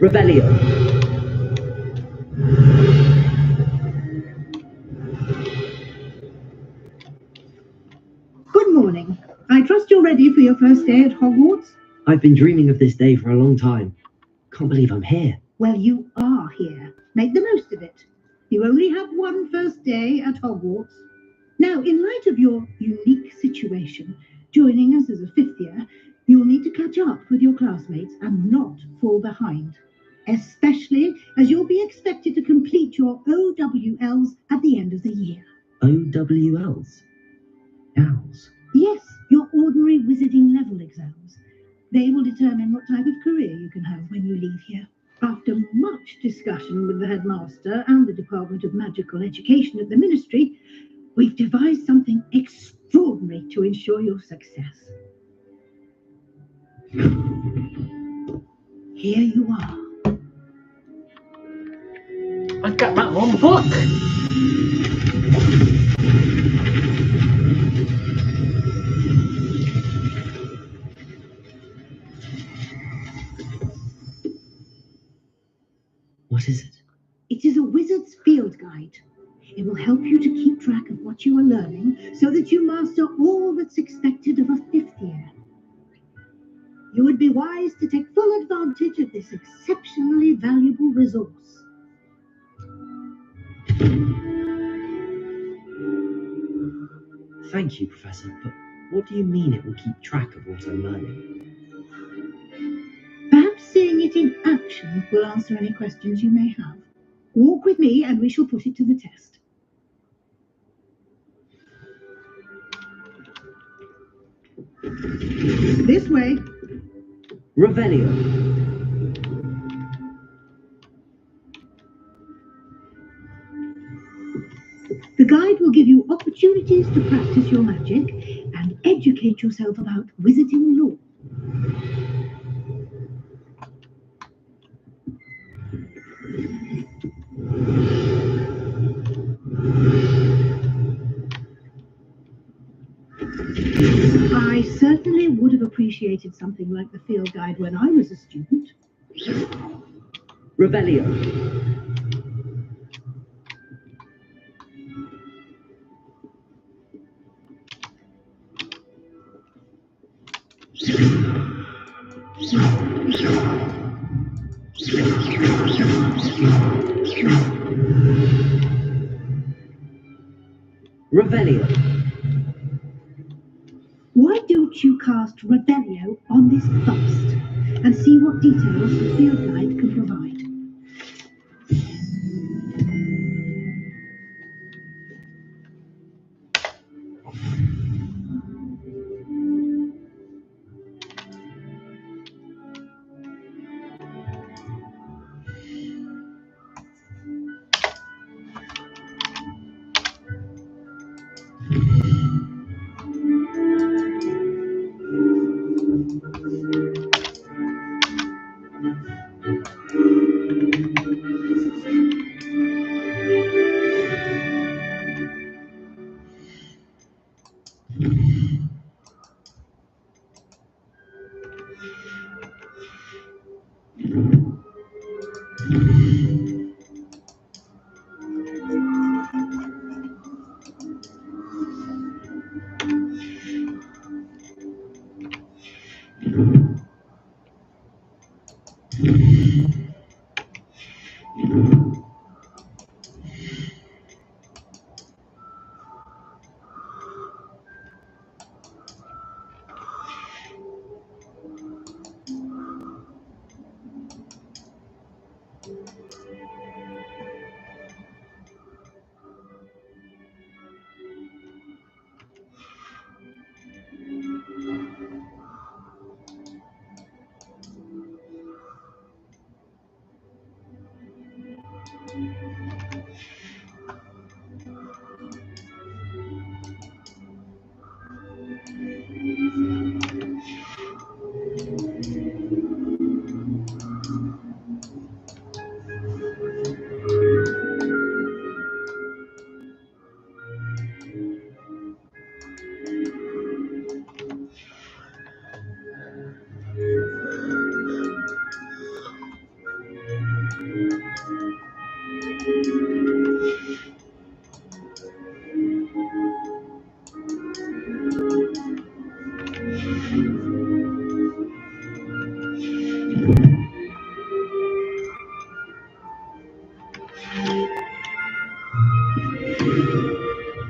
Rebellion. Good morning. I trust you're ready for your first day at Hogwarts? I've been dreaming of this day for a long time. Can't believe I'm here. Well, you are here. Make the most of it. You only have one first day at Hogwarts. Now, in light of your unique situation, joining us as a fifth year, you'll need to catch up with your classmates and not fall behind, especially as you'll be expected to complete your OWLs at the end of the year. OWLs? Owls? Yes, your ordinary wizarding level exams. They will determine what type of career you can have when you leave here. After much discussion with the headmaster and the Department of Magical Education at the Ministry, we've devised something extraordinary to ensure your success. Here you are. I got my own book. What is it? It is a wizard's field guide. It will help you to keep track of what you are learning so that you master all that's expected of a 5th year. You would be wise to take full advantage of this exceptionally valuable resource. Thank you, Professor, but what do you mean it will keep track of what I'm learning? Perhaps seeing it in action will answer any questions you may have. Walk with me and we shall put it to the test. This way. Revelio. The guide will give you opportunities to practice your magic and educate yourself about wizarding lore. I certainly would have appreciated something like the field guide when I was a student. Revelio. Revelio. Why don't you cast Revelio on this bust and see what details the field guide can provide?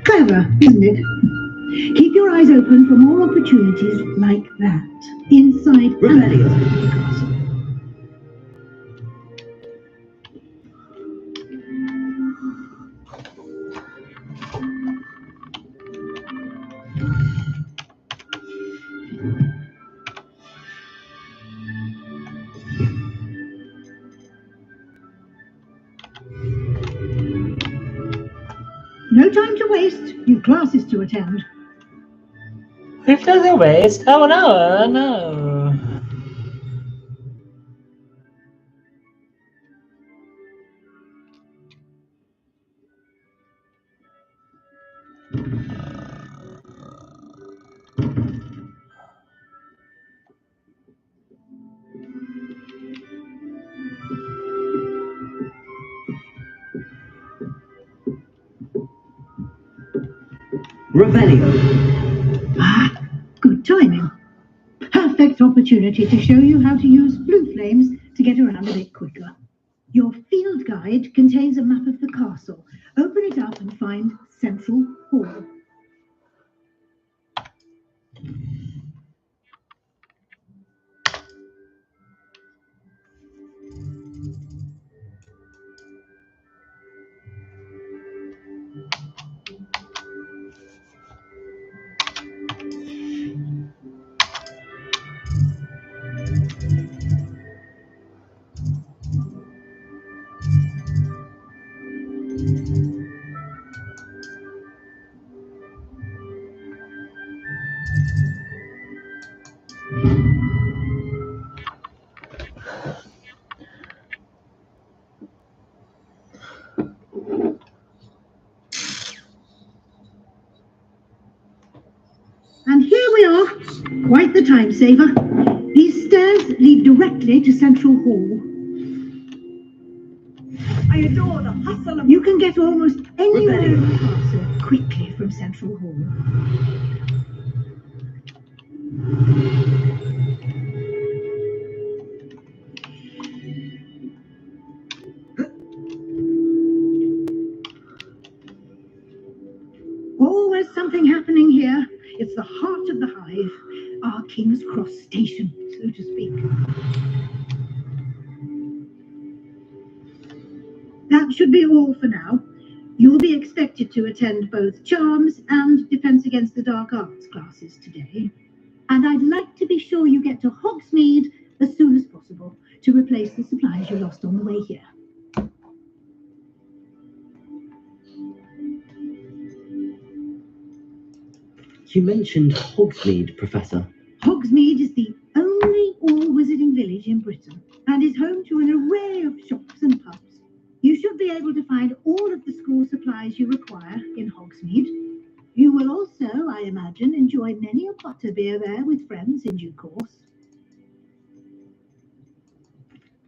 Clever, isn't it? Keep your eyes open for more opportunities like that, inside and outside the castle. No time to waste. You've classes to attend. If there's a waste, oh no, no. Revelio. Ah, good timing. Perfect opportunity to show you how to use blue flames to get around a bit quicker. Your field guide contains a map of the castle. Open it up and find Central Hall. And here we are, quite the time saver. These stairs lead directly to Central Hall. I adore the hustle of... You can get almost anywhere in the castle quickly from Central Hall. Always something happening here. It's the heart of the hive, our King's Cross station, so to speak. That should be all for now. You'll be expected to attend both Charms and Defense Against the Dark Arts classes today. And I'd like to be sure you get to Hogsmeade as soon as possible to replace the supplies you lost on the way here. You mentioned Hogsmeade, Professor. Hogsmeade is the only all-wizarding village in Britain and is home to an array of shops and pubs. You should be able to find all of the school supplies you require in Hogsmeade. You will also, I imagine, enjoy many a butterbeer there with friends in due course.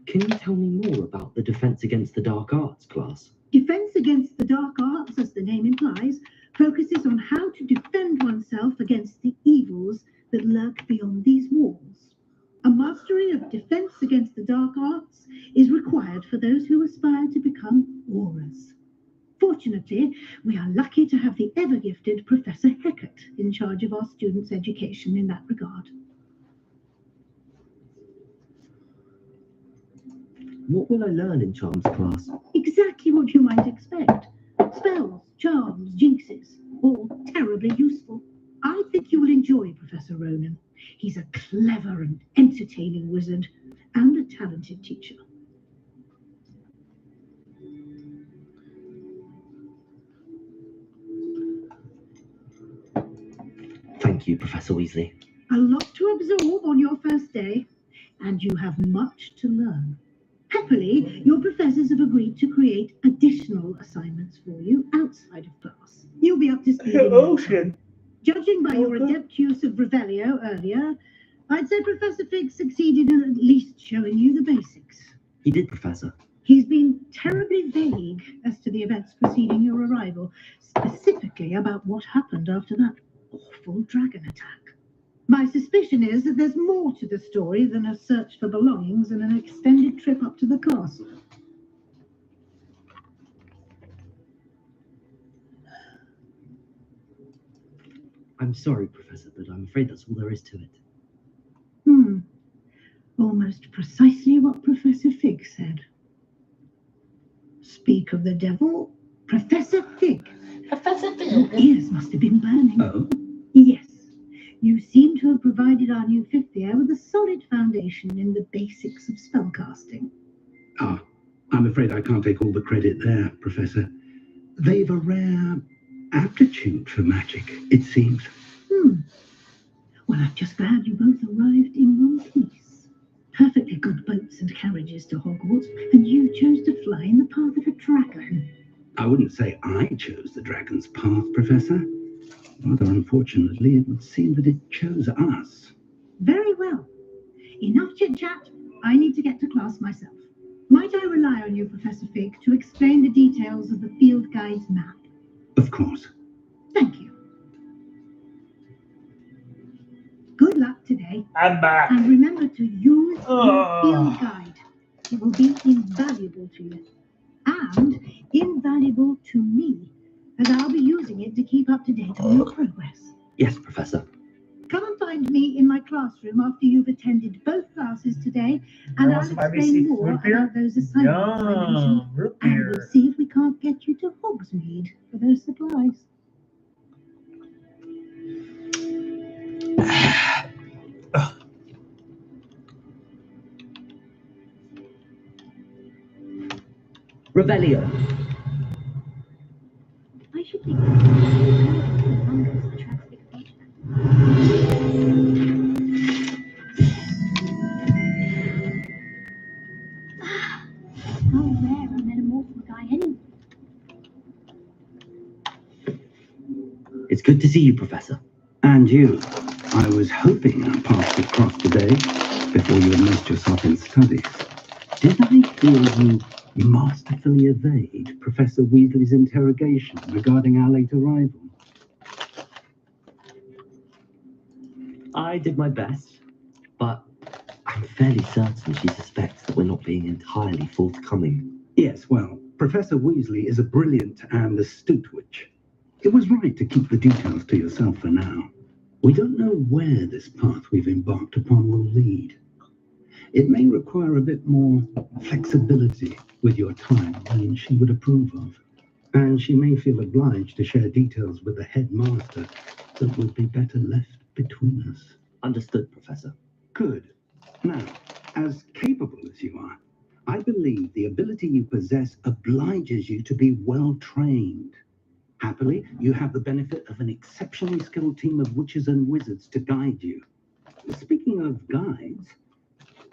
Can you tell me more about the Defense Against the Dark Arts class? Defense Against the Dark Arts, as the name implies, focuses on how to defend oneself against the evils that lurk beyond these walls. A mastery of Defense Against the Dark Arts is required for those who aspire to become Aurors. Fortunately, we are lucky to have the ever-gifted Professor Heckert in charge of our students' education in that regard. What will I learn in Charms class? Exactly what you might expect. Spells, charms, jinxes, all terribly useful. I think you will enjoy Professor Ronan. He's a clever and entertaining wizard and a talented teacher. Thank you, Professor Weasley. A lot to absorb on your first day, and you have much to learn. Happily, your professors have agreed to create additional assignments for you outside of class. You'll be up to speed. Ocean. Judging by your adept use of Revelio earlier, I'd say Professor Fig succeeded in at least showing you the basics. He did, Professor. He's been terribly vague as to the events preceding your arrival, specifically about what happened after that awful dragon attack. My suspicion is that there's more to the story than a search for belongings and an extended trip up to the castle. I'm sorry, Professor, but I'm afraid that's all there is to it. Almost precisely what Professor Fig said. Speak of the devil, Professor Fig. Professor Fig. Your ears must have been burning. Oh? Yes. You seem to have provided our new fifth year with a solid foundation in the basics of spellcasting. Ah, I'm afraid I can't take all the credit there, Professor. They've a rare aptitude for magic, it seems. Well, I'm just glad you both arrived in one piece. Perfectly good boats and carriages to Hogwarts, and you chose to fly in the path of a dragon. I wouldn't say I chose the dragon's path, Professor. Rather unfortunately, it would seem that it chose us. Very well. Enough chit-chat. I need to get to class myself. Might I rely on you, Professor Fig, to explain the details of the field guide's map? Of course. Thank you. I'm back. And remember to use your field guide. It will be invaluable to you. And invaluable to me, as I'll be using it to keep up to date on your progress. Yes, Professor. Come and find me in my classroom after you've attended both classes today, and I'll explain more about those assignments I mentioned. And we'll see if we can't get you to Hogsmeade for those supplies. Revelio. I should think numbers attracts big feature. How rare a metamorphic guy anyway. It's good to see you, Professor. And you. I was hoping our paths would cross today, before you immersed yourself in studies. Did I hear you masterfully evade Professor Weasley's interrogation regarding our late arrival? I did my best, but I'm fairly certain she suspects that we're not being entirely forthcoming. Yes, well, Professor Weasley is a brilliant and astute witch. It was right to keep the details to yourself for now. We don't know where this path we've embarked upon will lead. It may require a bit more flexibility with your time than she would approve of. And she may feel obliged to share details with the headmaster that would be better left between us. Understood, Professor. Good. Now, as capable as you are, I believe the ability you possess obliges you to be well trained. Happily, you have the benefit of an exceptionally skilled team of witches and wizards to guide you. Speaking of guides,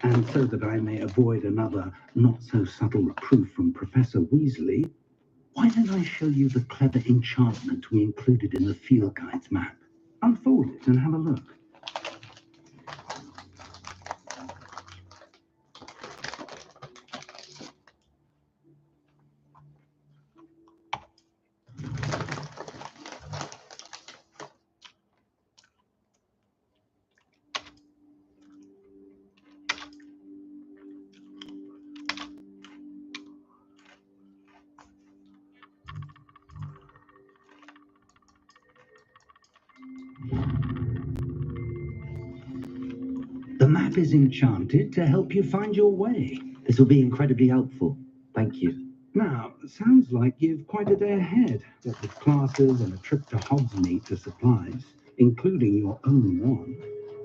and so that I may avoid another not-so-subtle reproof from Professor Weasley, why don't I show you the clever enchantment we included in the field guide's map? Unfold it and have a look. The map is enchanted to help you find your way. This will be incredibly helpful. Thank you. Now, sounds like you've quite a day ahead, what with classes and a trip to Hogsmeade for supplies, including your own one.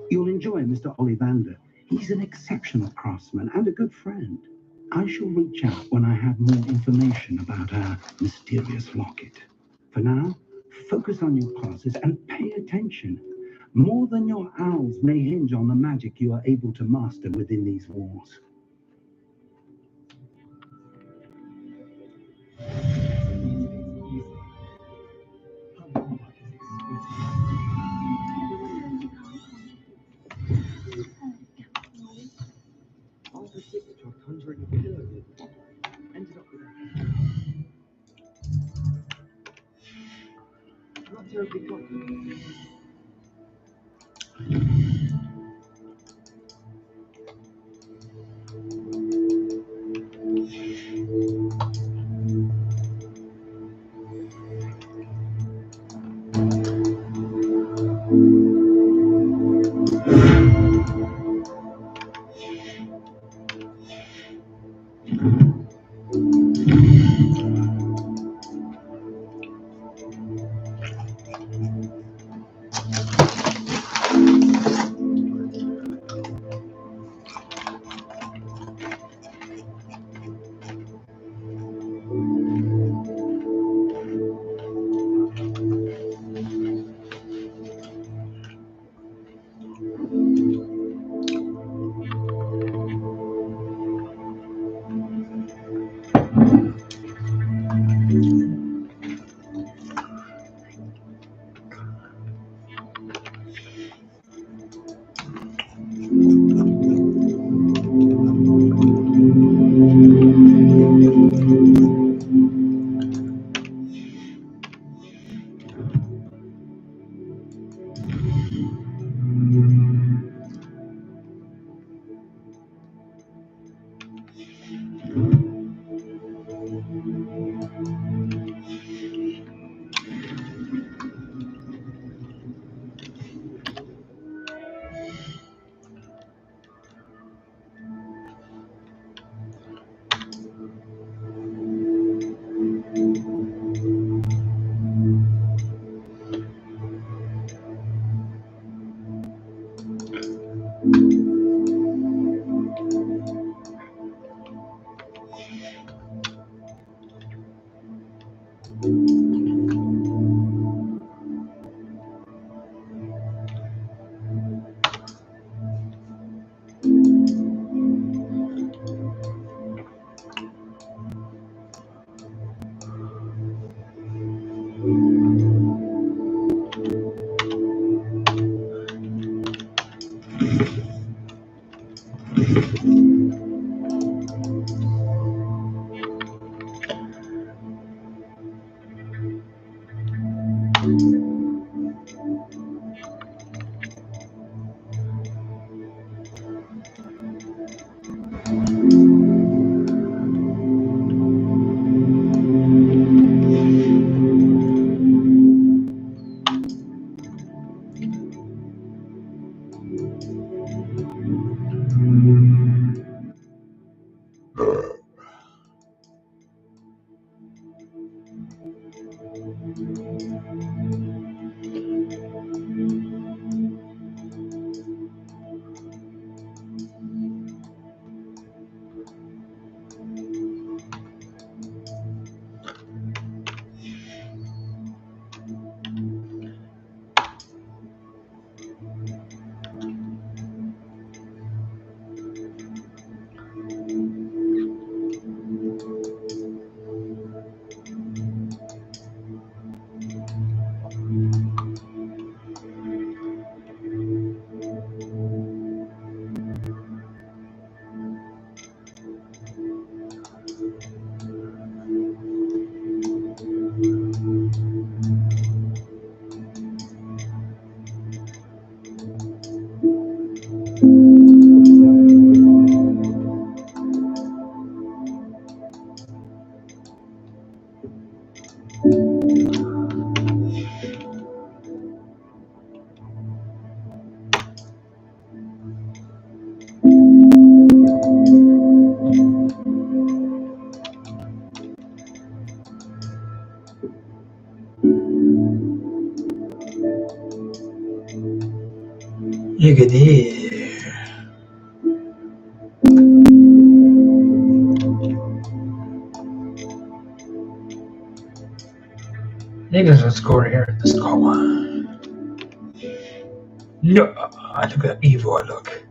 You'll enjoy Mr. Ollivander. He's an exceptional craftsman and a good friend. I shall reach out when I have more information about our mysterious locket. For now, focus on your classes and pay attention. More than your owls may hinge on the magic you are able to master within these walls. You could hear. Niggas will score here. Let's go on. No, I look at evil. I look.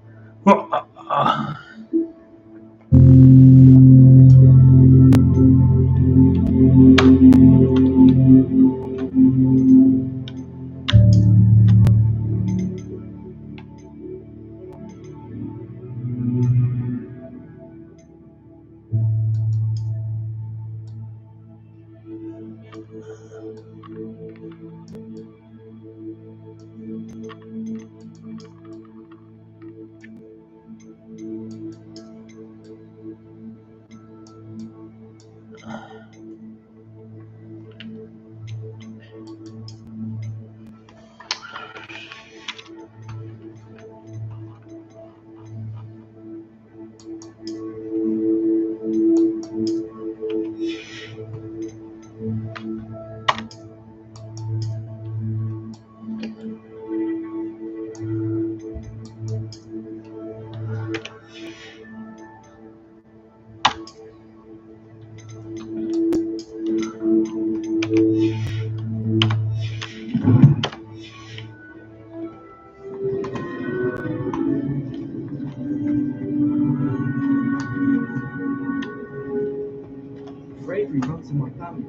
Bravery runs in my family.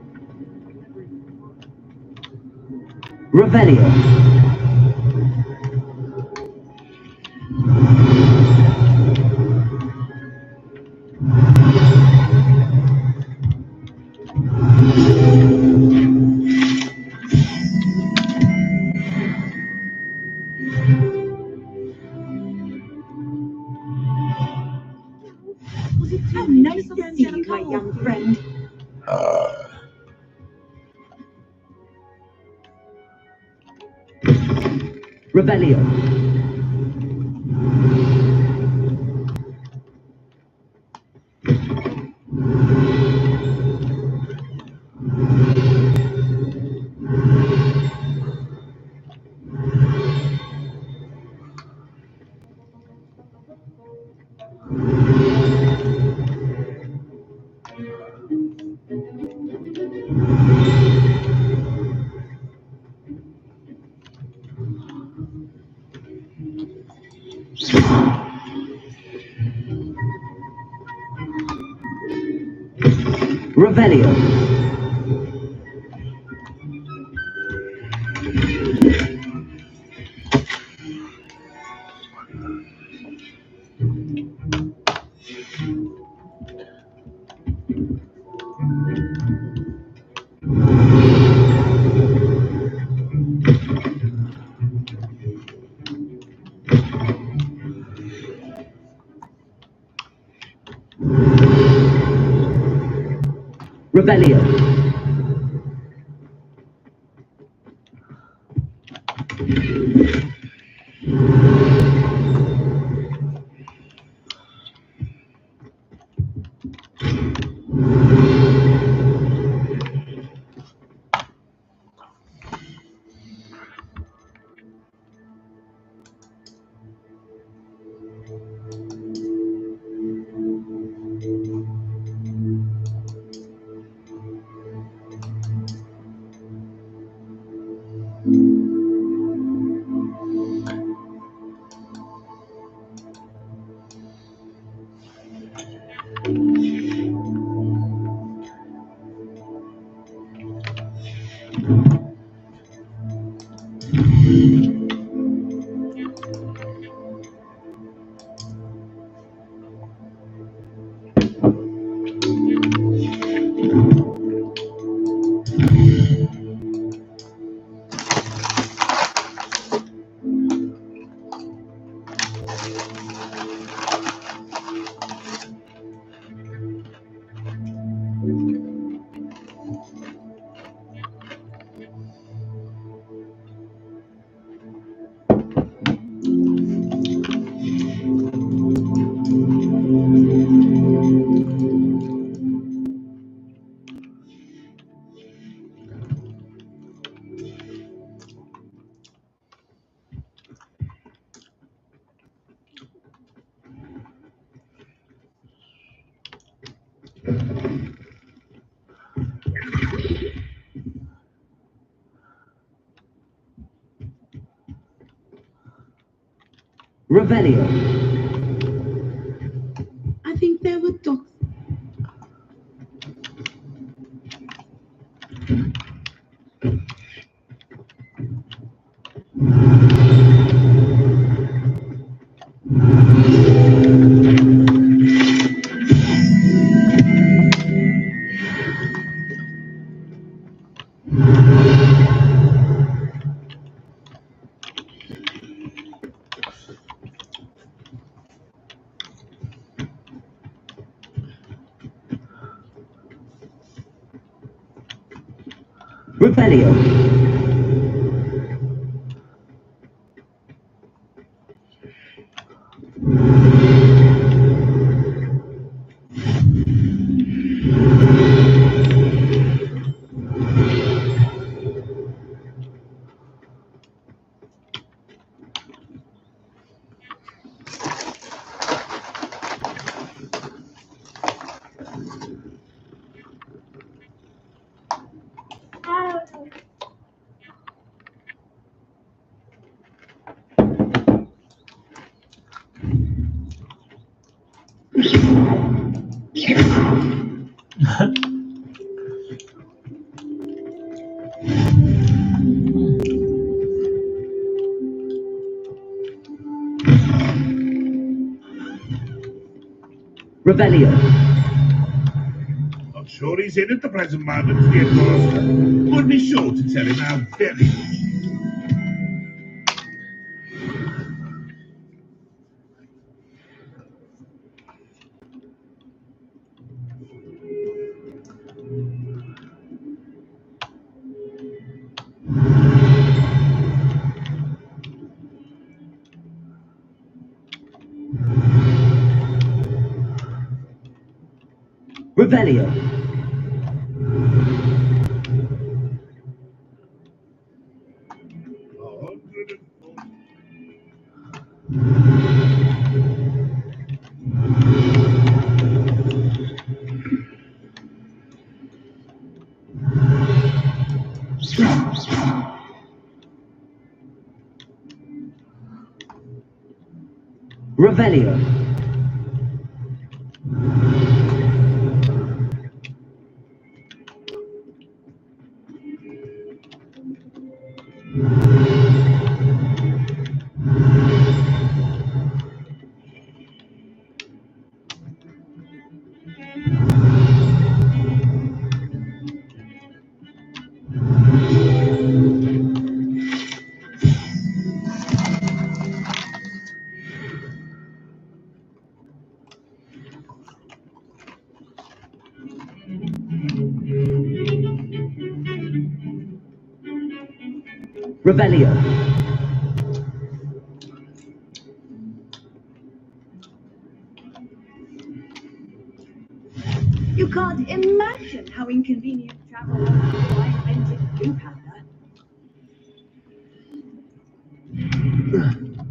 Revelio. How nice to see you, my young friend. Revelio. Revelio. Revelio. Revelio. I think there were dogs. Revelio. Revelio. Not sure he's in at the present moment, dear master. Would be sure to tell him how very much. Revelio. Revelio. Revelio. You can't imagine how inconvenient travel was before I invented blue powder.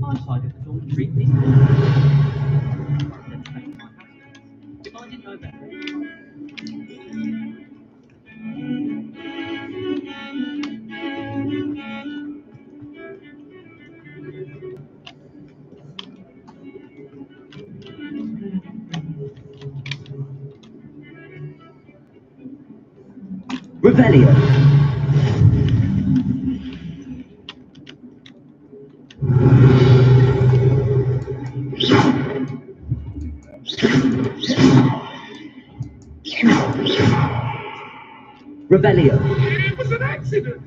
I decided to go and treat this. If I didn't know better. Revelio. Revelio. It was an accident.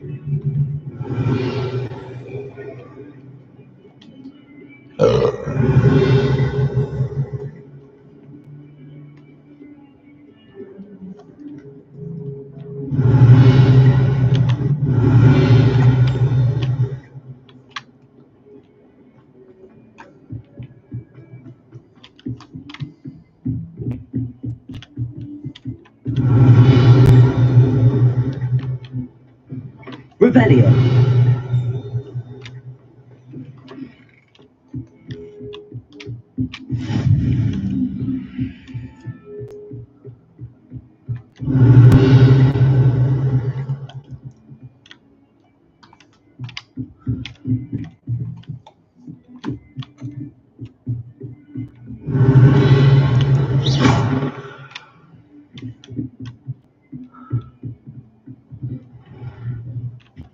Revelio.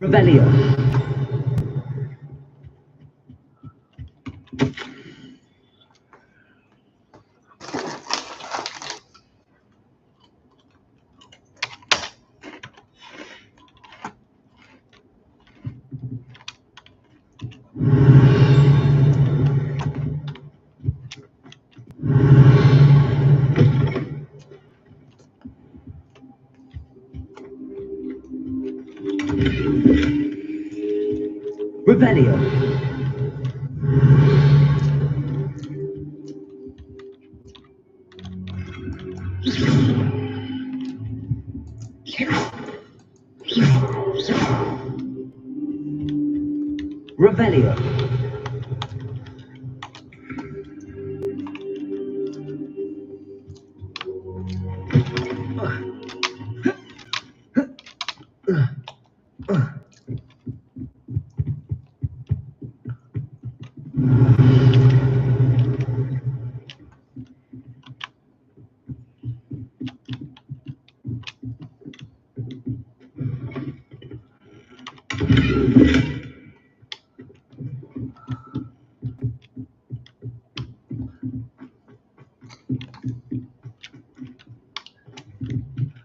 Revelio. Revelio. Revelio.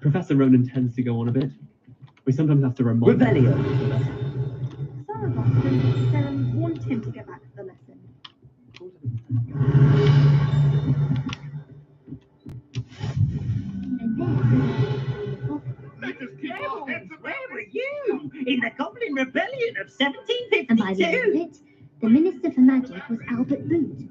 Professor Ronan tends to go on a bit. We sometimes have to remind him. Some of us don't necessarily want him to go back to the lesson. Where were you? In the Goblin Rebellion of 1752? And by the end of it, the Minister for Magic was Albert Boot.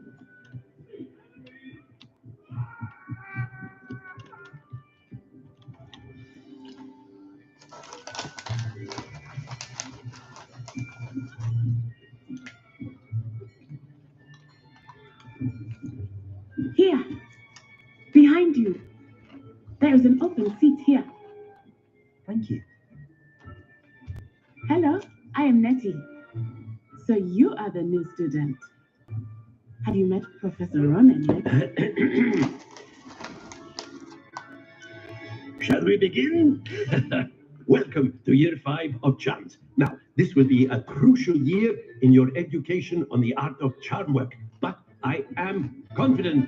Here, behind you. There is an open seat here. Thank you. Hello, I am Nettie. So you are the new student. Have you met Professor Ronan yet? Shall we begin? Welcome to year 5 of charms. Now, this will be a crucial year in your education on the art of charm work, but I am confident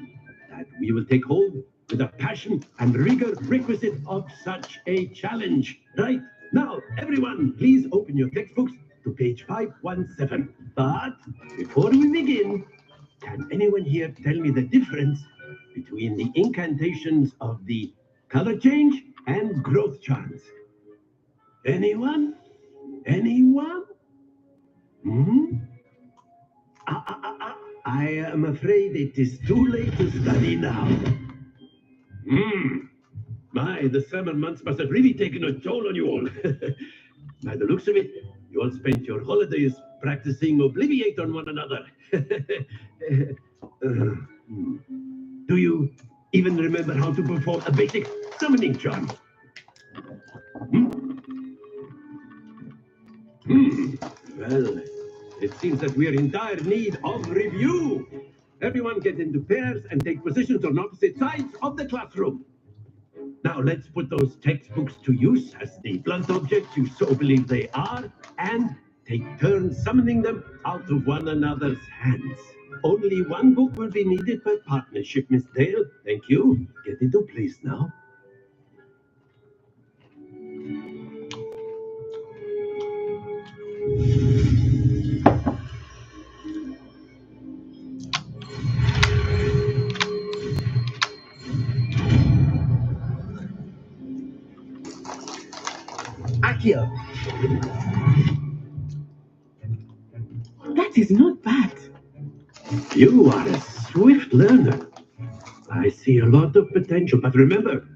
that we will take hold with the passion and rigor requisite of such a challenge. Right? Now, everyone, please open your textbooks to page 517. But before we begin, can anyone here tell me the difference between the incantations of the color change and growth charms? Anyone? Anyone? I am afraid it is too late to study now. My, the summer months must have really taken a toll on you all. By the looks of it, you all spent your holidays practicing Obliviate on one another. Do you even remember how to perform a basic summoning charm? Well, it seems that we are in dire need of review. Everyone get into pairs and take positions on opposite sides of the classroom. Now let's put those textbooks to use as the blunt objects you so believe they are, and take turns summoning them out of one another's hands. Only one book will be needed per partnership, Miss Dale. Thank you. Get into place now. Accio. That is not bad. You are a swift learner. I see a lot of potential, but remember,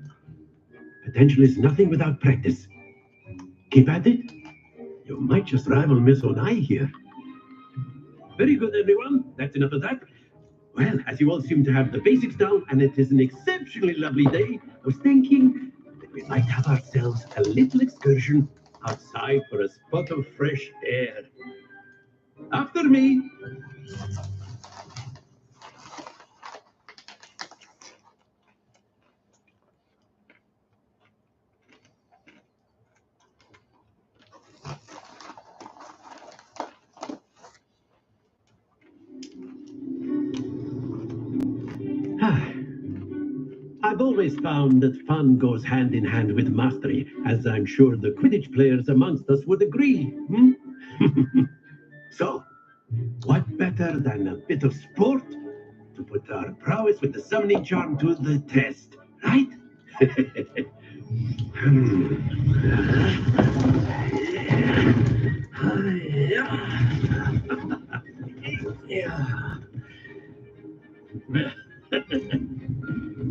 potential is nothing without practice. Keep at it. You might just rival Miss Onai here. Very good, everyone. That's enough of that. Well, as you all seem to have the basics down, and it is an exceptionally lovely day, I was thinking that we might have ourselves a little excursion outside for a spot of fresh air. After me. I've always found that fun goes hand in hand with mastery, as I'm sure the Quidditch players amongst us would agree. Hmm? So, what better than a bit of sport to put our prowess with the summoning charm to the test, right?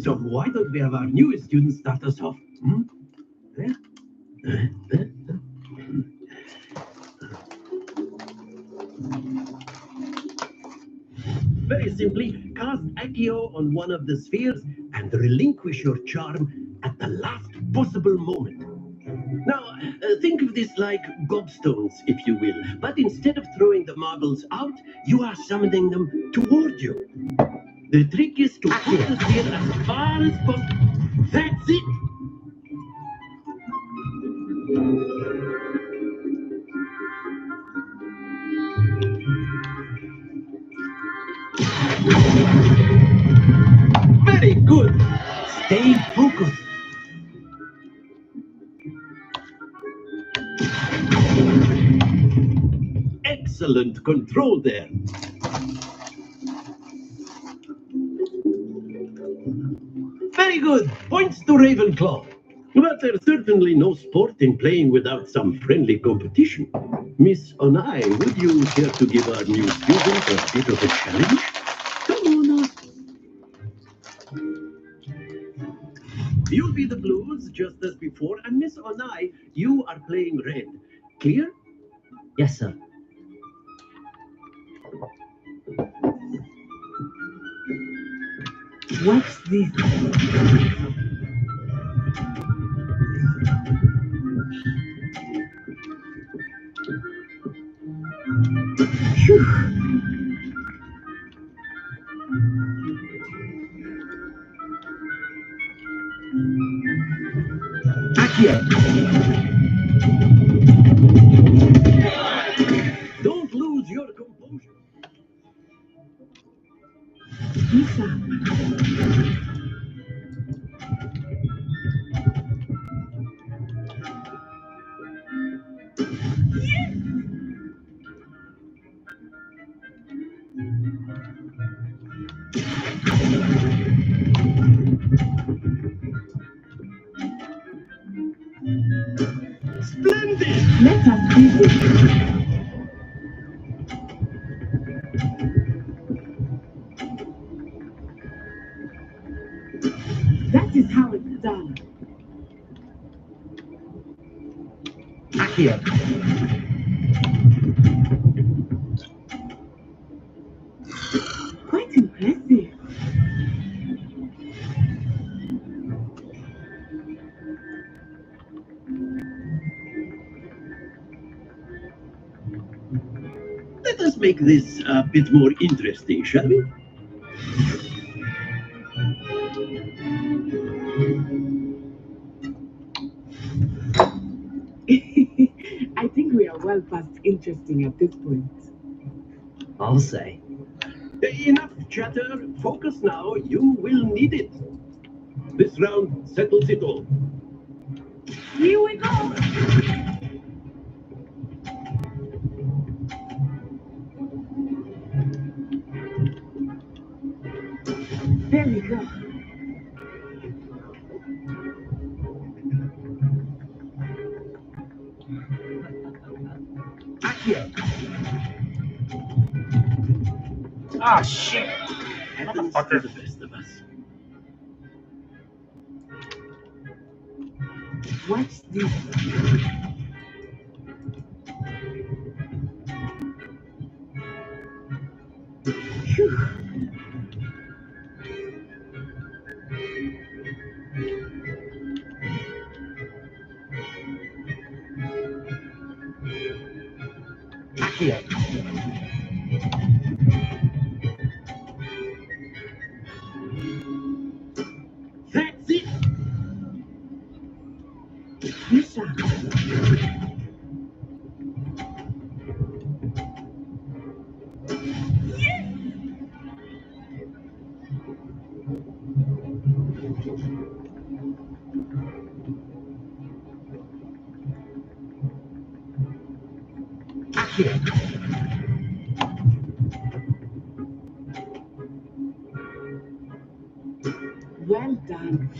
So why don't we have our newest student start us off? Hmm? Very simply, cast Accio on one of the spheres and relinquish your charm at the last possible moment. Now, think of this like gobstones, if you will, but instead of throwing the marbles out, you are summoning them toward you. The trick is to pull the sphere as far as possible. That's it! Very good! Stay focused. Excellent control there. Very good. Points to Ravenclaw. But there's certainly no sport in playing without some friendly competition. Miss Onai, would you care to give our new student a bit of a challenge? Come on up. You'll be the blues just as before, and Miss Onai, you are playing red. Clear? Yes, sir. What's this? Don't lose your composure. Splendid! Let us do this. That is how it's done. Accio. Quite impressive. Let us make this a bit more interesting, shall we? I think we are well past interesting at this point. I'll say. Enough chatter. Focus now. You will need it. This round settles it all. Here we go. There we go. Ah, shit. Motherfucker. The best of us. What's this? Phew. Accio. That's it. Yes, sir. Here. Well done.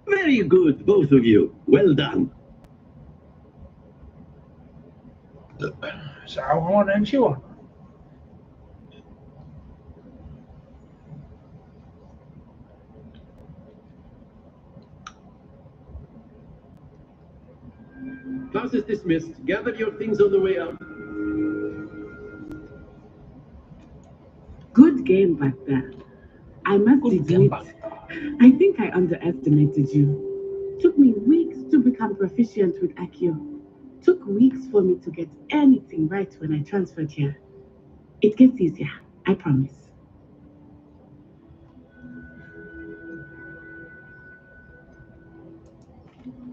Very good, both of you. Well done. So I want to chew on. Class is dismissed. Gather your things on the way out. Good game back there. I must admit, I think I underestimated you. Took me weeks to become proficient with Accio. Took weeks for me to get anything right when I transferred here. It gets easier, I promise.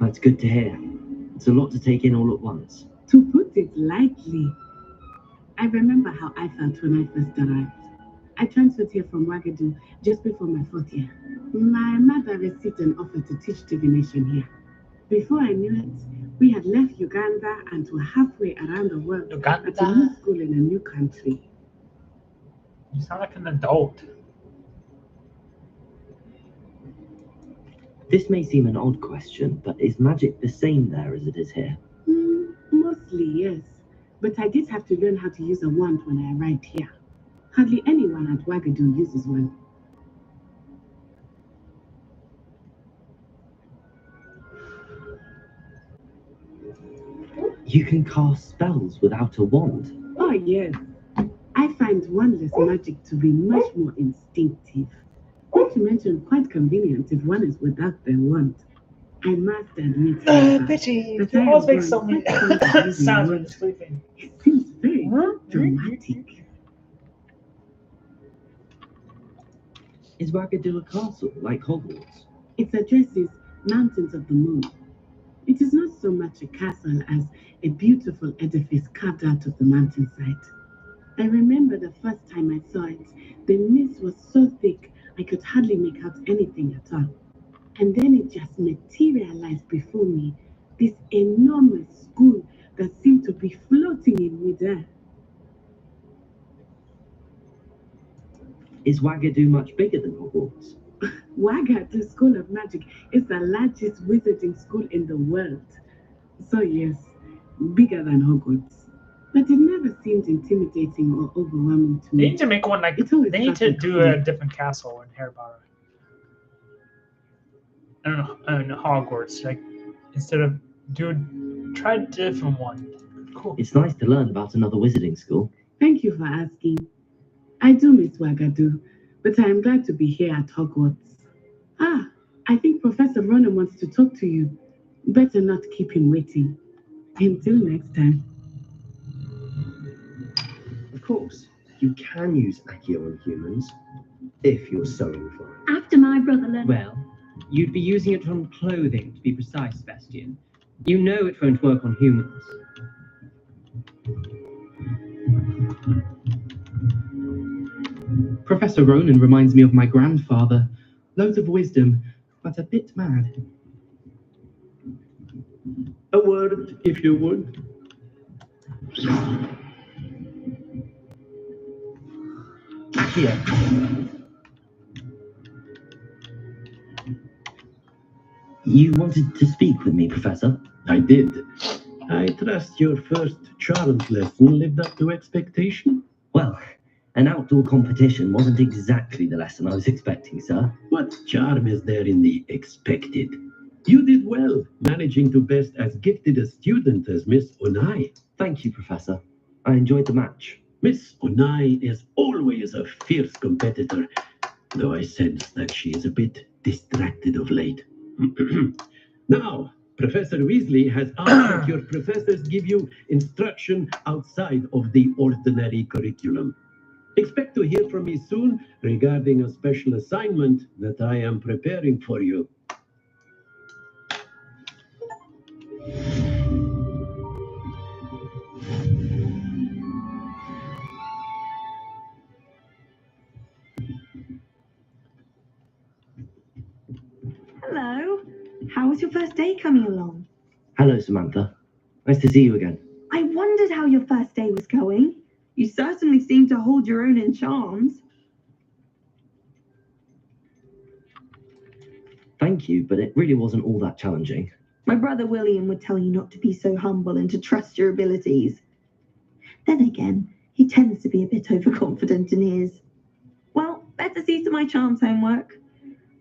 That's good to hear. It's a lot to take in all at once. To put it lightly, I remember how I felt when I first arrived. I transferred here from Wagadu just before my 4th year. My mother received an offer to teach divination here. Before I knew it, we had left Uganda and were halfway around the world at a new school in a new country. You sound like an adult. This may seem an odd question, but is magic the same there as it is here? Mostly, yes. But I did have to learn how to use a wand when I arrived here. Hardly anyone at Wagadu uses one. You can cast spells without a wand. Oh, yes. I find wandless magic to be much more instinctive. Not to mention quite convenient if one is without their wand. I must admit, Bitchy, that you I always have make so grown many quite fond of using sounds when wands. you're sleeping. It seems very dramatic. Is Wagadu a castle, like Hogwarts? It addresses Mountains of the Moon. It is not so much a castle as a beautiful edifice carved out of the mountainside. I remember the first time I saw it, the mist was so thick I could hardly make out anything at all. And then it just materialized before me, this enormous school that seemed to be floating in midair. Is Wagadu much bigger than Hogwarts? Wagadu School of Magic is the largest wizarding school in the world. So yes, bigger than Hogwarts. But it never seemed intimidating or overwhelming to They me. need to make one like It's always they need to felt do like a different castle in Harry Potter. I don't know, in Hogwarts. Like instead of try a different one. Cool. It's nice to learn about another wizarding school. Thank you for asking. I do miss Wagadu, but I am glad to be here at Hogwarts. Ah, I think Professor Ronan wants to talk to you. Better not keep him waiting. Until next time. Of course, you can use Accio on humans, if you're so inclined. After my brother learned. Well, you'd be using it on clothing, to be precise, Bastian. You know it won't work on humans. Professor Ronan reminds me of my grandfather. Loads of wisdom, but a bit mad. A word, if you would. Accio. You wanted to speak with me, Professor? I did. I trust your first charms lesson lived up to expectation? Well, an outdoor competition wasn't exactly the lesson I was expecting, sir. What charm is there in the expected? You did well, managing to best as gifted a student as Miss Onai. Thank you, Professor. I enjoyed the match. Miss Onai is always a fierce competitor, though I sense that she is a bit distracted of late. Now, Professor Weasley has asked that your professors give you instruction outside of the ordinary curriculum. Expect to hear from me soon regarding a special assignment that I am preparing for you. Hello. How was your first day coming along? Hello, Samantha. Nice to see you again. I wondered how your first day was going. You certainly seem to hold your own in charms. Thank you, but it really wasn't all that challenging. My brother William would tell you not to be so humble and to trust your abilities. Then again, he tends to be a bit overconfident in his. Well, better see to my charms homework.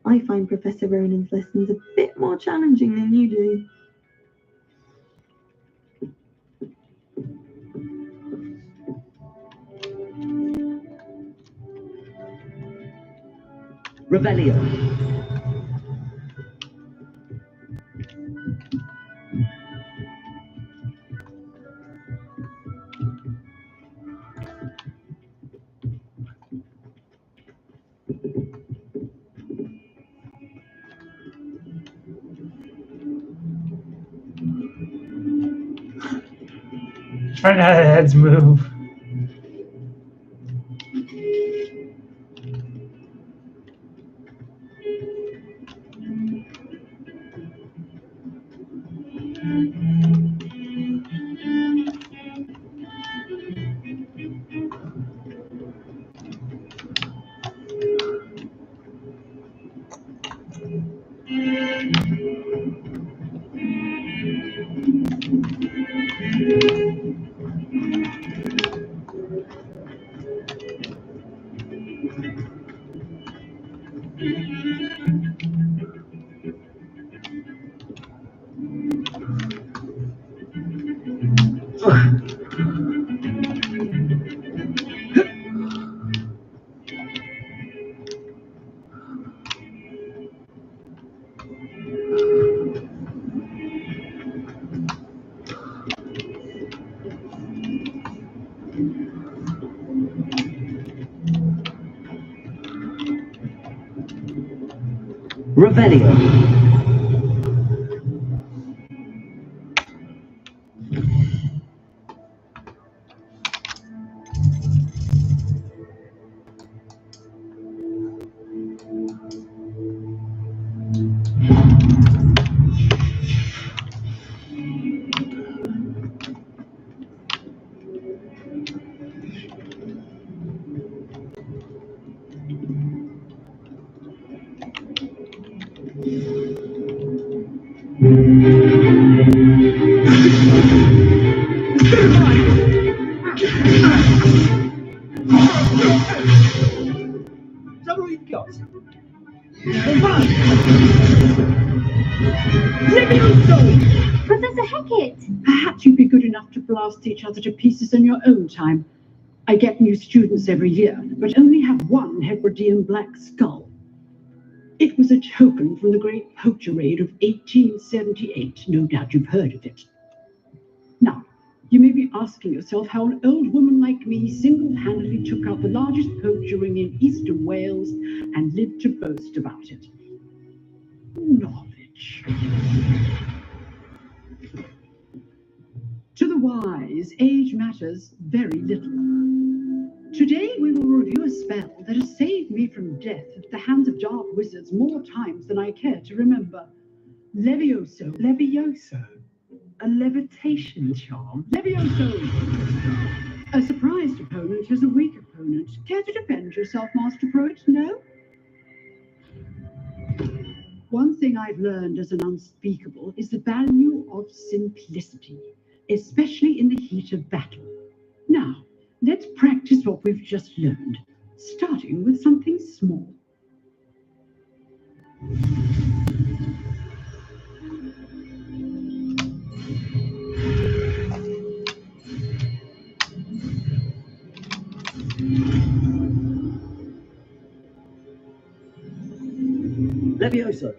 I find Professor Ronan's lessons a bit more challenging than you do. Revelio. Try to have the heads move. Revelio. Professor Hackett! Perhaps you'd be good enough to blast each other to pieces in your own time. I get new students every year, but only have one Hebridean black skull. It was a token from the Great Poacher Raid of 1878. No doubt you've heard of it. Now, you may be asking yourself how an old woman like me single-handedly took out the largest poacher ring in eastern Wales and lived to boast about it. Knowledge. To the wise, age matters very little. Today we will review a spell that has saved me from death at the hands of dark wizards more times than I care to remember. Levioso. Levioso. A levitation charm. Levioso. A surprised opponent is a weak opponent. Care to defend yourself, Master Poet? No? One thing I've learned as an unspeakable is the value of simplicity, especially in the heat of battle. Now, let's practice what we've just learned, starting with something small. Levioso.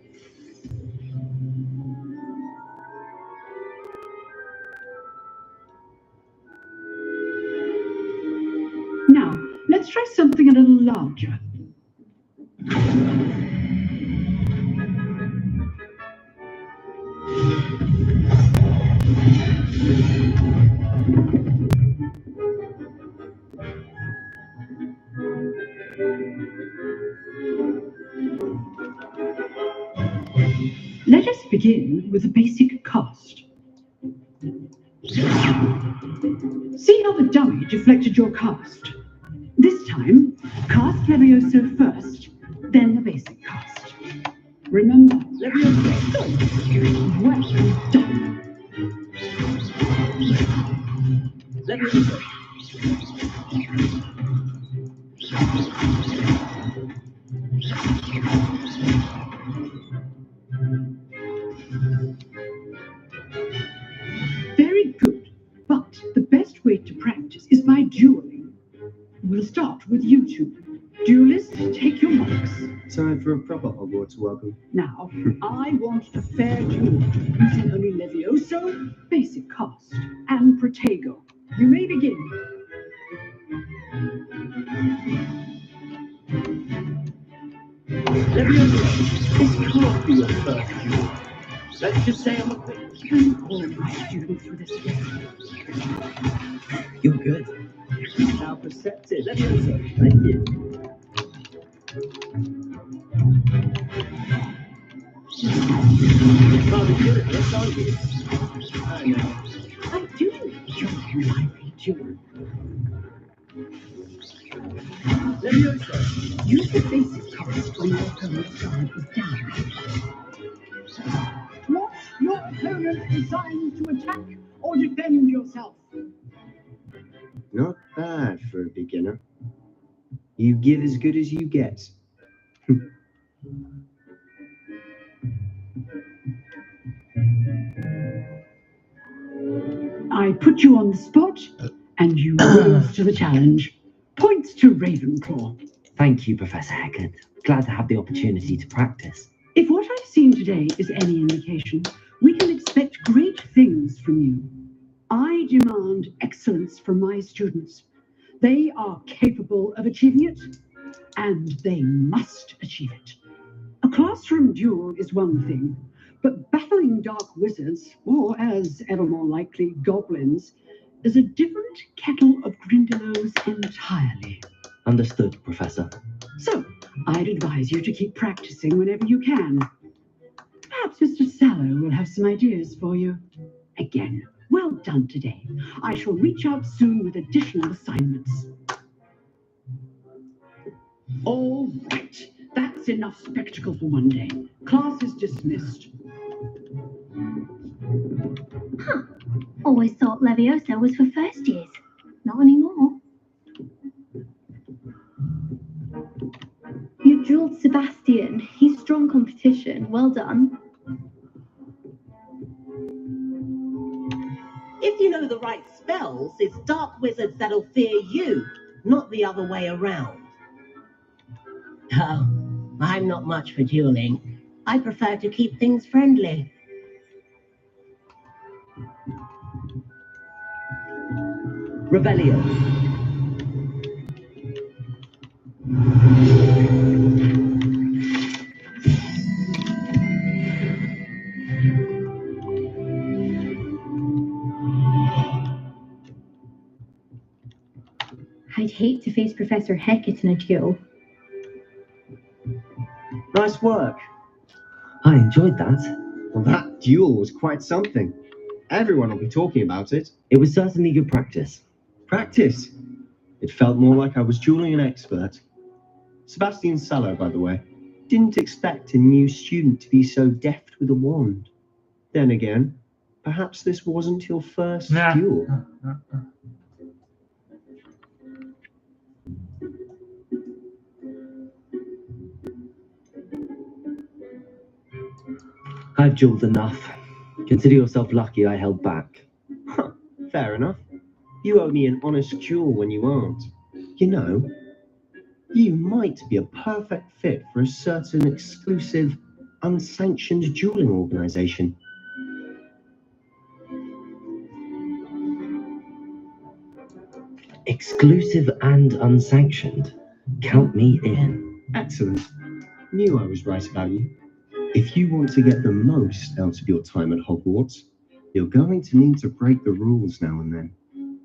Now, let's try something a little larger. Let us begin with the basic cast. See how the dummy deflected your cast? This time, cast Levioso first, then the basic cast. Remember, Levioso. Well done. Levioso. Very good, but the best way to practice is by dueling. We'll start with you two. Duelists, take your marks. Time for a proper Hogwarts welcome. Now, I want a fair duel using only Levioso, basic cast, and Protego. You may begin. Levioso, this can't be your first duel. Let's just say I'm a bit all my students with this lesson. You're good. Now perceptive. Levioso, thank you. Rather good at this, aren't you? I know. I do enjoy lively duel. Levioso, use the basic cast when your opponent's guard is down. Watch your opponent designed to attack or defend yourself. Not bad for a beginner. You give as good as you get. I put you on the spot, and you rose to the challenge. Points to Ravenclaw. Thank you, Professor Heckert. Glad to have the opportunity to practice. If what I've seen today is any indication, we can expect great things from you. I demand excellence from my students. They are capable of achieving it, and they must achieve it. A classroom duel is one thing, but battling dark wizards, or as ever more likely, goblins, is a different kettle of Grindylows entirely. Understood, Professor. So, I'd advise you to keep practicing whenever you can. Perhaps Mr. Sallow will have some ideas for you. Again, well done today. I shall reach out soon with additional assignments. All right, that's enough spectacle for one day. Class is dismissed. Huh. Always thought Levioso was for first years. Not anymore. You drilled Sebastian. He's strong competition. Well done. If you know the right spells, it's dark wizards that'll fear you, not the other way around. Oh, I'm not much for dueling. I prefer to keep things friendly. Rebellion. I'd hate to face Professor Heckett in a duel. Nice work. I enjoyed that. Well, that duel was quite something. Everyone will be talking about it. It was certainly good practice. Practice? It felt more like I was dueling an expert. Sebastian Sallow, by the way. Didn't expect a new student to be so deft with a wand. Then again, perhaps this wasn't your first duel. I've dueled enough. Consider yourself lucky I held back. Huh, fair enough. You owe me an honest duel when you aren't. You know, you might be a perfect fit for a certain exclusive, unsanctioned dueling organization. Exclusive and unsanctioned. Count me in. Excellent. Knew I was right about you. If you want to get the most out of your time at Hogwarts, you're going to need to break the rules now and then.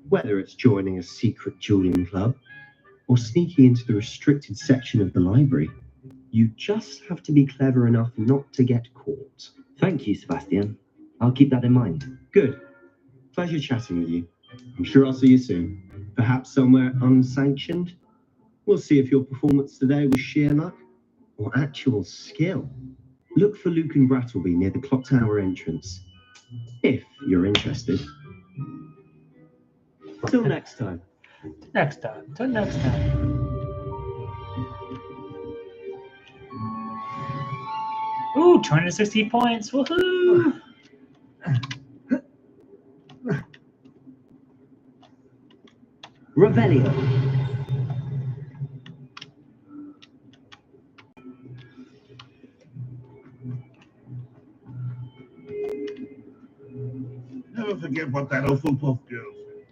Whether it's joining a secret dueling club or sneaking into the restricted section of the library, you just have to be clever enough not to get caught. Thank you, Sebastian. I'll keep that in mind. Good. Pleasure chatting with you. I'm sure I'll see you soon. Perhaps somewhere unsanctioned? We'll see if your performance today was sheer luck or actual skill. Look for Luke and Brattleby near the clock tower entrance, if you're interested. Till next time. Next time. Till next time. Ooh, 260 points. Woohoo! Revelio. Never forget what that Hufflepuff girl said.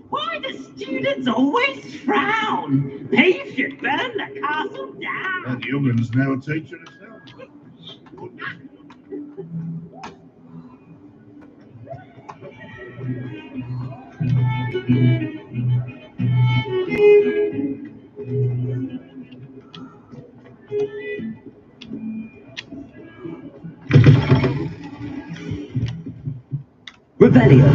Why do students always frown? They should burn the castle down. That youngin's now a teacher herself. Revelio.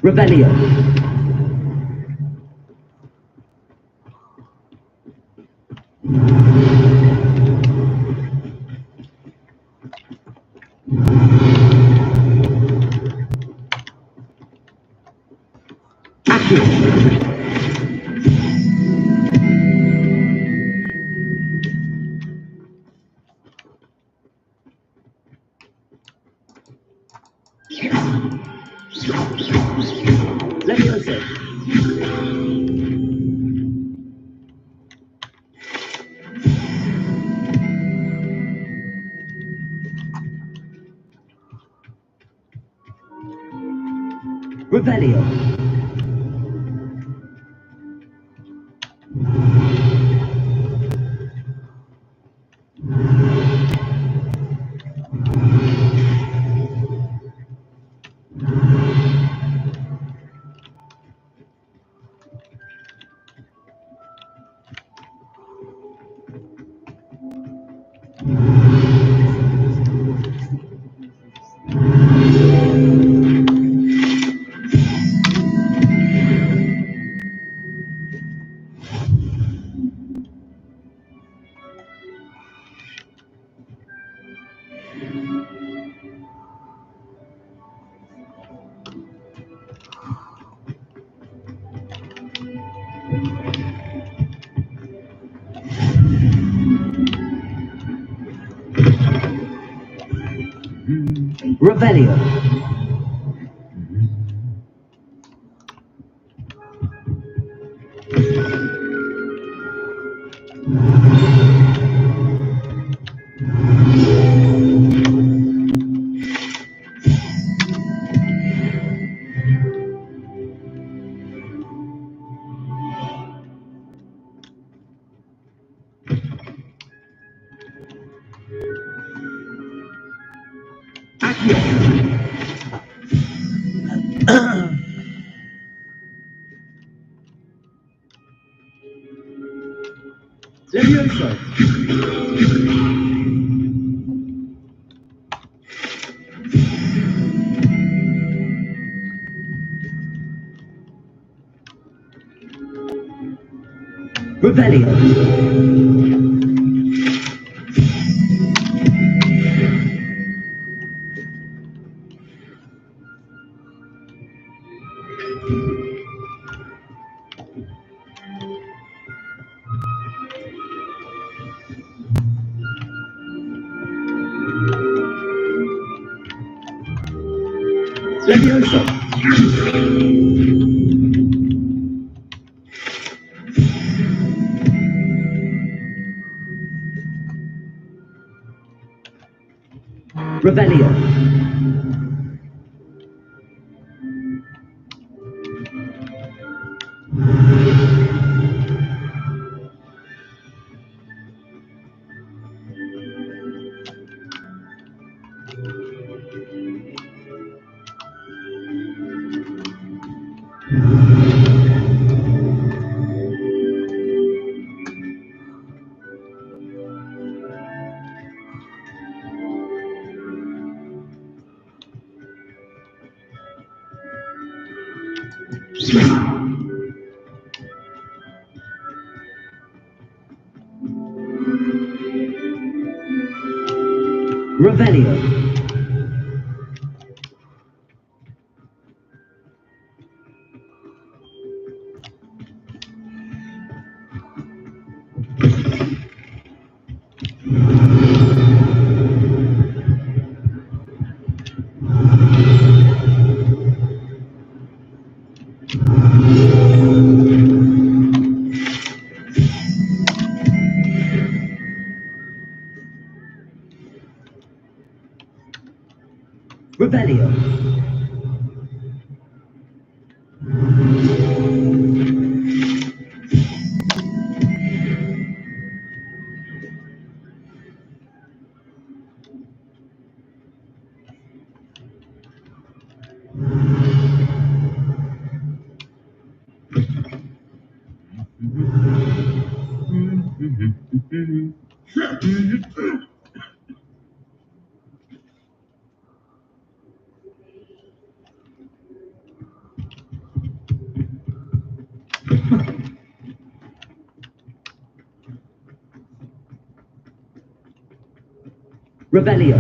Revelio. Levioso. Revelio. Revelio. Levioso. Revelio. Levioso. Revelio. Revelio. Revelio. Revelio.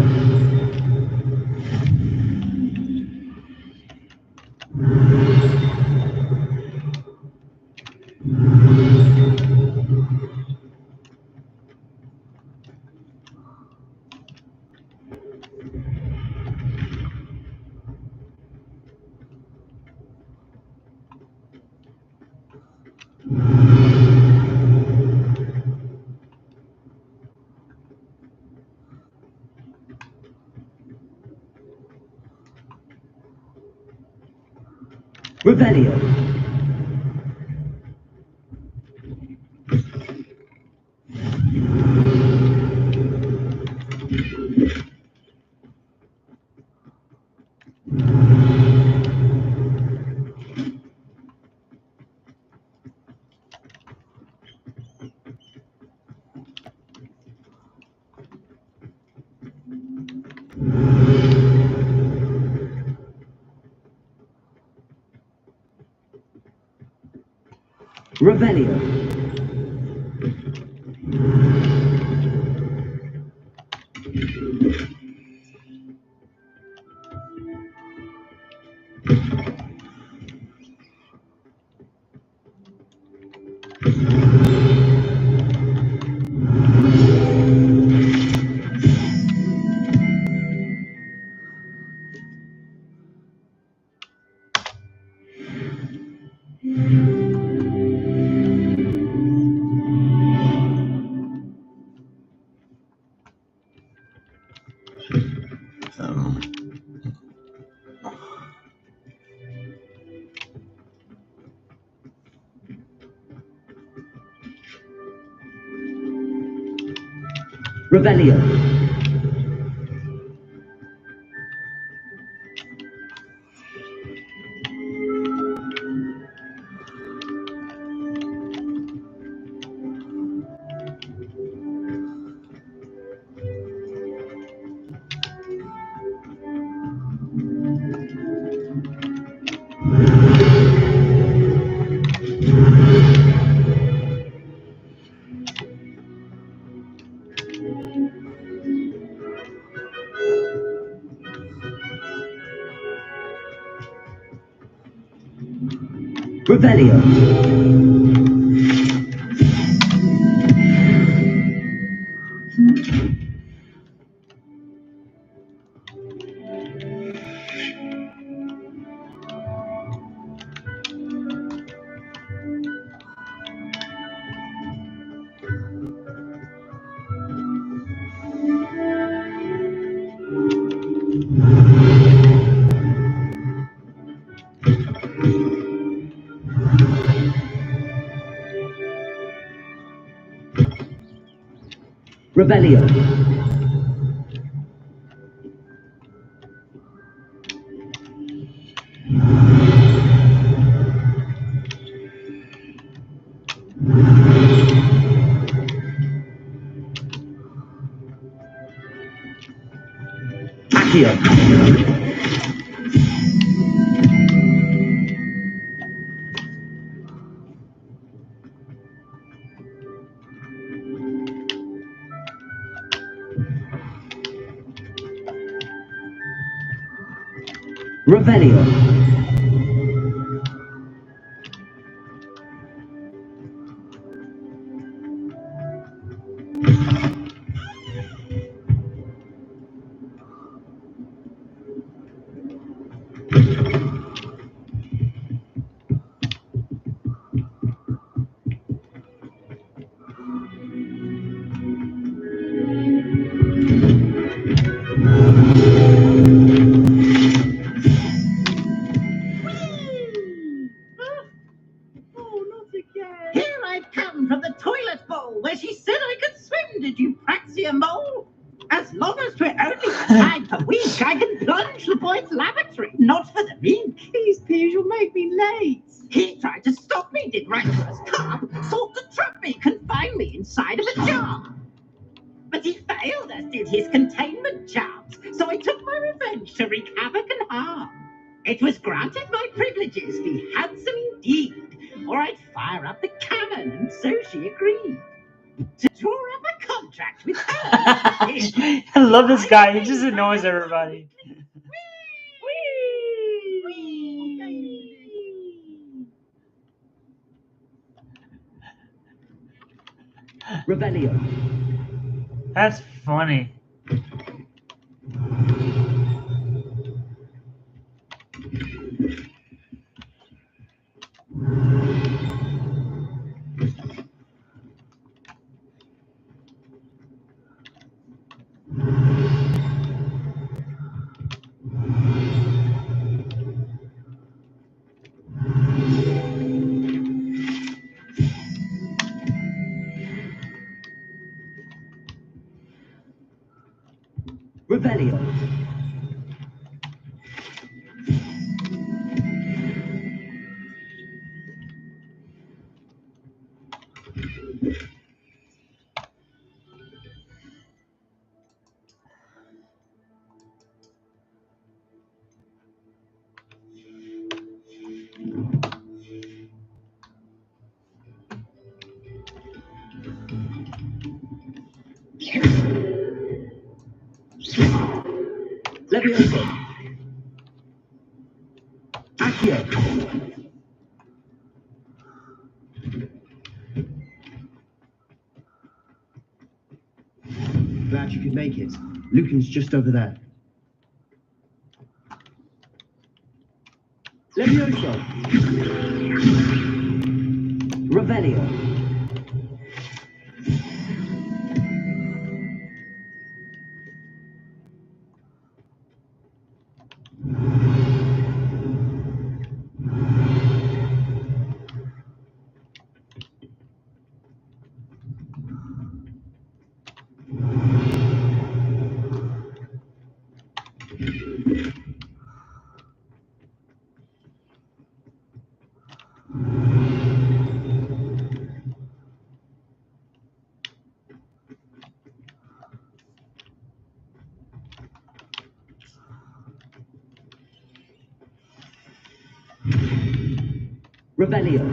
Revelio. Revelio. Revelio. Revelio. Revelio. Accio. Revelio. Here I've come from the toilet bowl where she said I could swim, did you praxia mole? As long as we're only tied per week, I can plunge the boy's lavatory, not for the week. Please, you'll make me late. He tried to stop me, did right for his cub, sought to trap me, confine me inside of a jar. But he failed, as did his containment charms, so I took my revenge to wreak havoc and harm. It was granted my privileges be handsome indeed, or I'd fire up the cannon, and so she agreed to draw up a contract with her. I love this guy. He just annoys everybody. Revelio. That's funny. Revelio. Levioso. Accio. Glad you could make it. Lucan's just over there. Levioso. Levioso. Revelio. Revelio.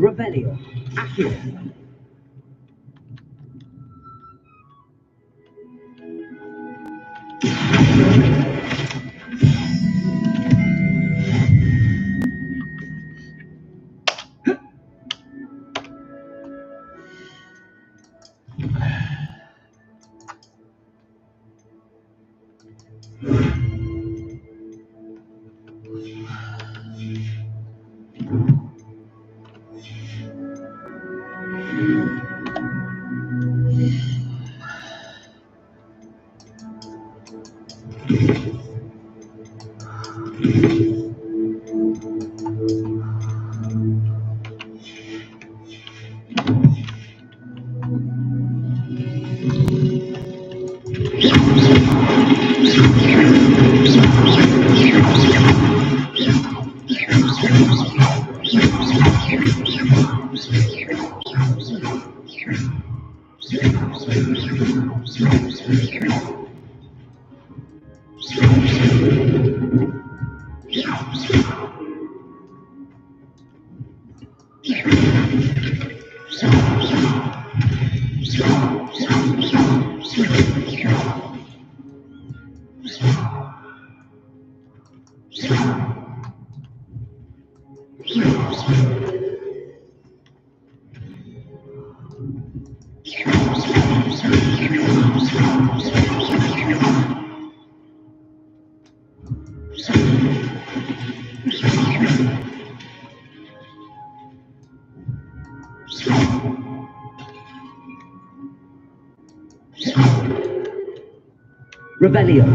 Revelio. Accio. Revelio.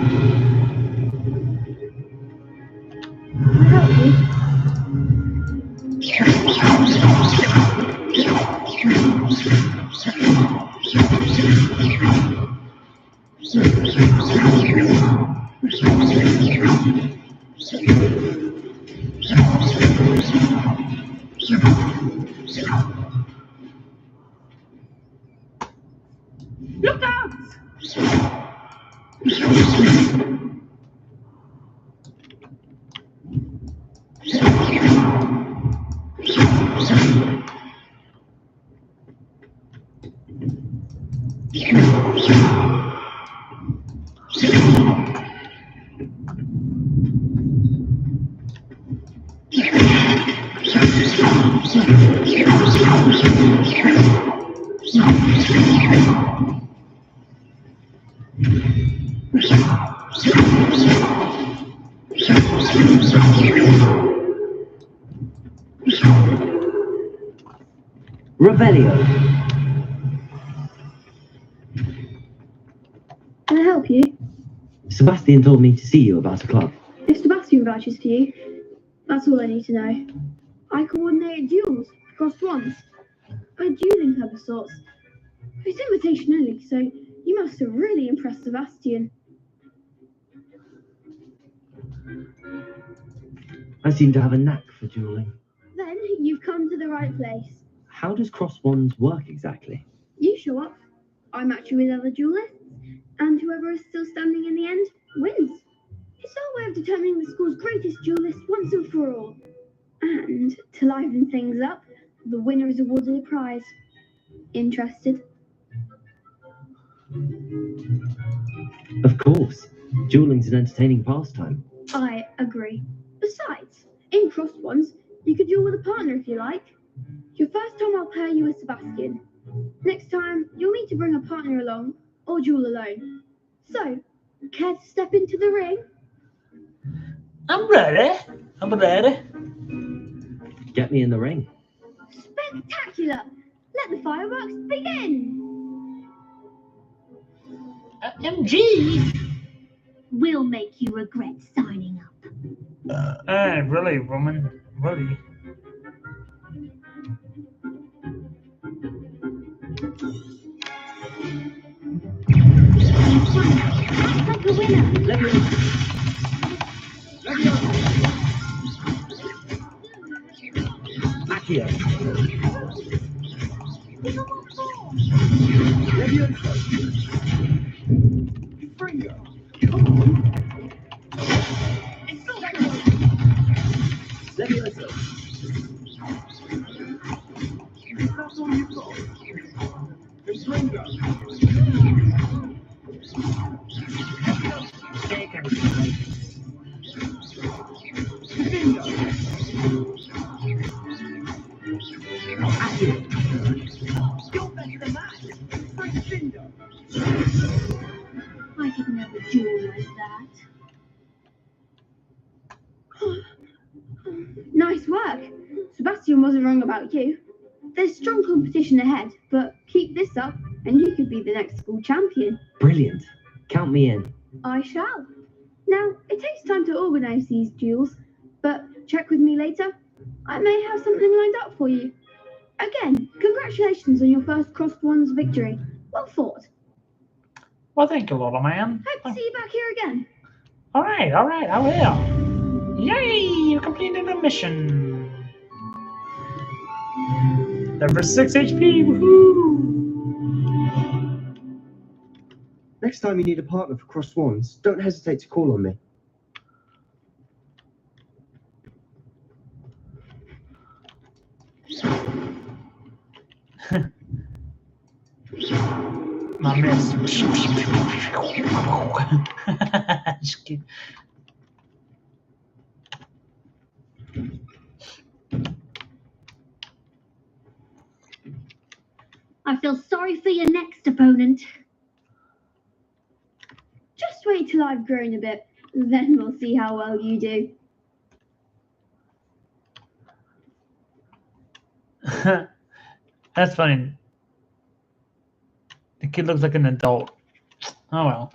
Look out! Revelio. Can I help you? Sebastian told me to see you about a club. If Sebastian vouches for you, that's all I need to know. I coordinate duels across swans. A dueling club of sorts. It's invitation only, so you must have really impressed Sebastian. I seem to have a knack for dueling. Then you've come to the right place. How does cross wands work exactly? You show up, I match you with other duelists, and whoever is still standing in the end wins. It's our way of determining the school's greatest duelist once and for all. And to liven things up, the winner is awarded a prize. Interested? Of course. Dueling's an entertaining pastime. I agree. Besides, in crossed ones, you could duel with a partner if you like. Your first time I'll pair you with Sebastian. Next time, you'll need to bring a partner along, or duel alone. So, care to step into the ring? I'm ready. I'm ready. Get me in the ring. Spectacular! Let the fireworks begin! MG! We'll make you regret signing up. Really, woman? Really? Like a winner! Back here. I could never duel like that. Nice work! Sebastian wasn't wrong about you. There's strong competition ahead, but keep this up and you could be the next school champion. Brilliant. Count me in. I shall. Now, it takes time to organise these duels, but check with me later. I may have something lined up for you. Again, congratulations on your first crossed ones victory. Well fought. Well, thank you, little man. Hope to see you back here again. All right, I will. Yay! You completed a mission. Number 6 HP. Woohoo! Next time you need a partner for cross swans, don't hesitate to call on me. My miss. Just kidding. I feel sorry for your next opponent. Just wait till I've grown a bit, then we'll see how well you do. That's funny. The kid looks like an adult. Oh well.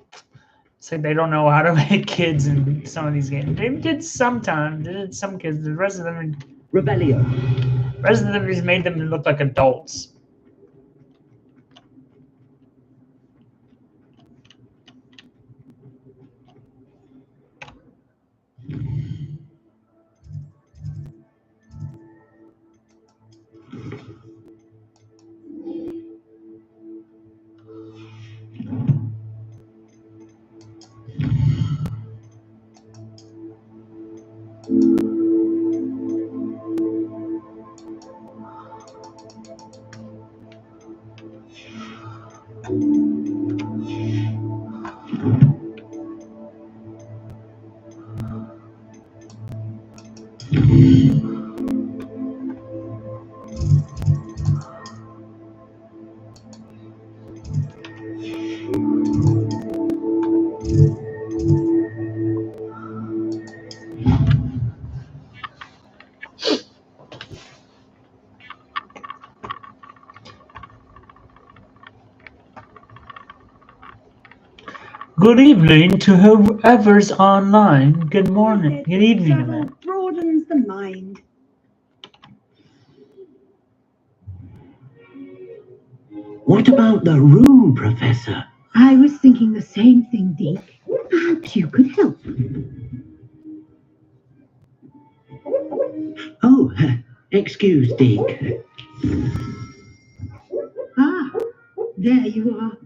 It's like they don't know how to make kids in some of these games. They did sometimes. They did some kids. The rest of them. Revelio. The rest of them just made them look like adults. Good evening to whoever's online. Good morning. Good evening, Travel man. broadens the mind. What about the room, Professor? I was thinking the same thing, Deke. Perhaps you could help. Oh, excuse, Deke. Ah, there you are.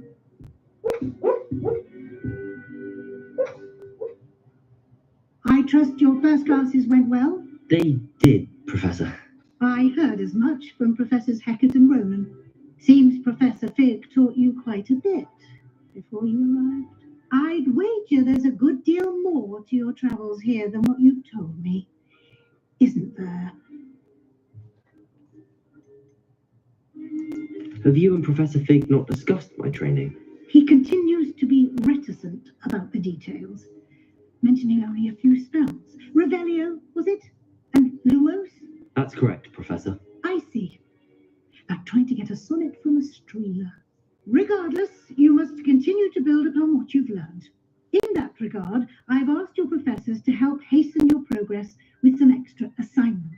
I trust your first classes went well? They did, Professor. I heard as much from Professors Heckett and Ronan. Seems Professor Fig taught you quite a bit before you arrived. I'd wager there's a good deal more to your travels here than what you've told me. Isn't there? Have you and Professor Fig not discussed my training? He continues to be reticent about the details, mentioning only a few spells. Revelio, was it? And Lumos? That's correct, Professor. I see. Like trying to get a sonnet from a streeler. Regardless, you must continue to build upon what you've learned. In that regard, I've asked your professors to help hasten your progress with some extra assignments.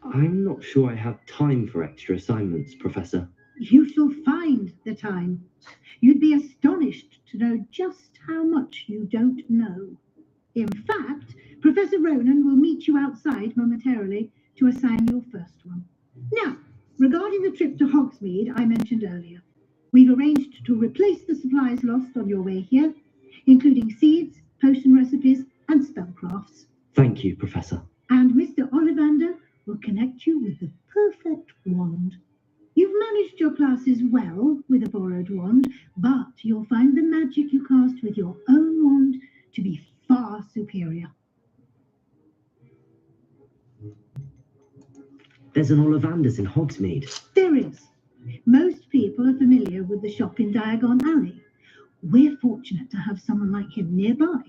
I'm not sure I have time for extra assignments, Professor. You shall find the time. You'd be astonished to know just how much you don't know. In fact, Professor Ronan will meet you outside momentarily to assign your first one. Now, regarding the trip to Hogsmeade I mentioned earlier, we've arranged to replace the supplies lost on your way here, including seeds, potion recipes, and spellcrafts. Thank you, Professor. And Mr. Ollivander will connect you with the perfect wand. You've managed your classes well with a borrowed wand, but you'll find the magic you cast with your own wand to be far superior. There's an Ollivander's in Hogsmeade. There is. Most people are familiar with the shop in Diagon Alley. We're fortunate to have someone like him nearby.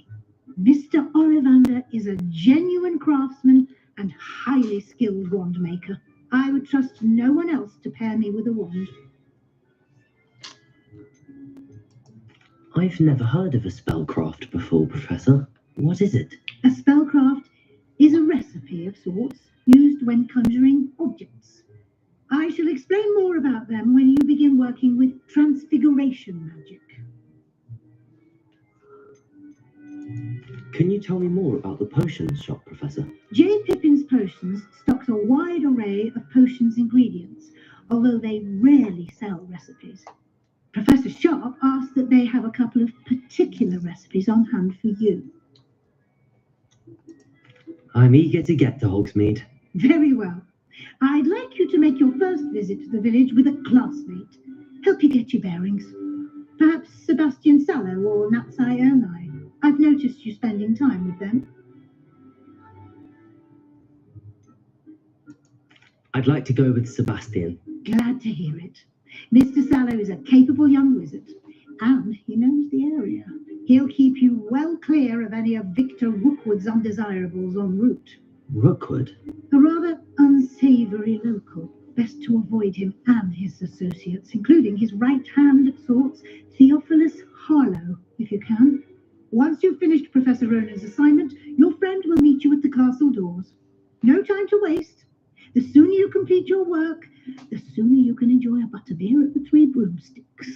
Mr. Ollivander is a genuine craftsman and highly skilled wand maker. I would trust no one else to pair me with a wand. I've never heard of a spellcraft before, Professor. What is it? A spellcraft is a recipe of sorts used when conjuring objects. I shall explain more about them when you begin working with transfiguration magic. Can you tell me more about the potions shop, Professor? J. Pippin's Potions stocks a wide array of potions ingredients, although they rarely sell recipes. Professor Sharp asked that they have a couple of particular recipes on hand for you. I'm eager to get to Hogsmeade. Very well. I'd like you to make your first visit to the village with a classmate. Help you get your bearings. Perhaps Sebastian Sallow or Natsai Ernai. I've noticed you spending time with them. I'd like to go with Sebastian. Glad to hear it. Mr. Sallow is a capable young wizard, and he knows the area. He'll keep you well clear of any of Victor Rookwood's undesirables en route. Rookwood? A rather unsavory local. Best to avoid him and his associates, including his right hand at sorts, Theophilus Harlow, if you can. Once you've finished Professor Ronan's assignment, your friend will meet you at the castle doors. No time to waste. The sooner you complete your work, the sooner you can enjoy a butterbeer at the Three Broomsticks.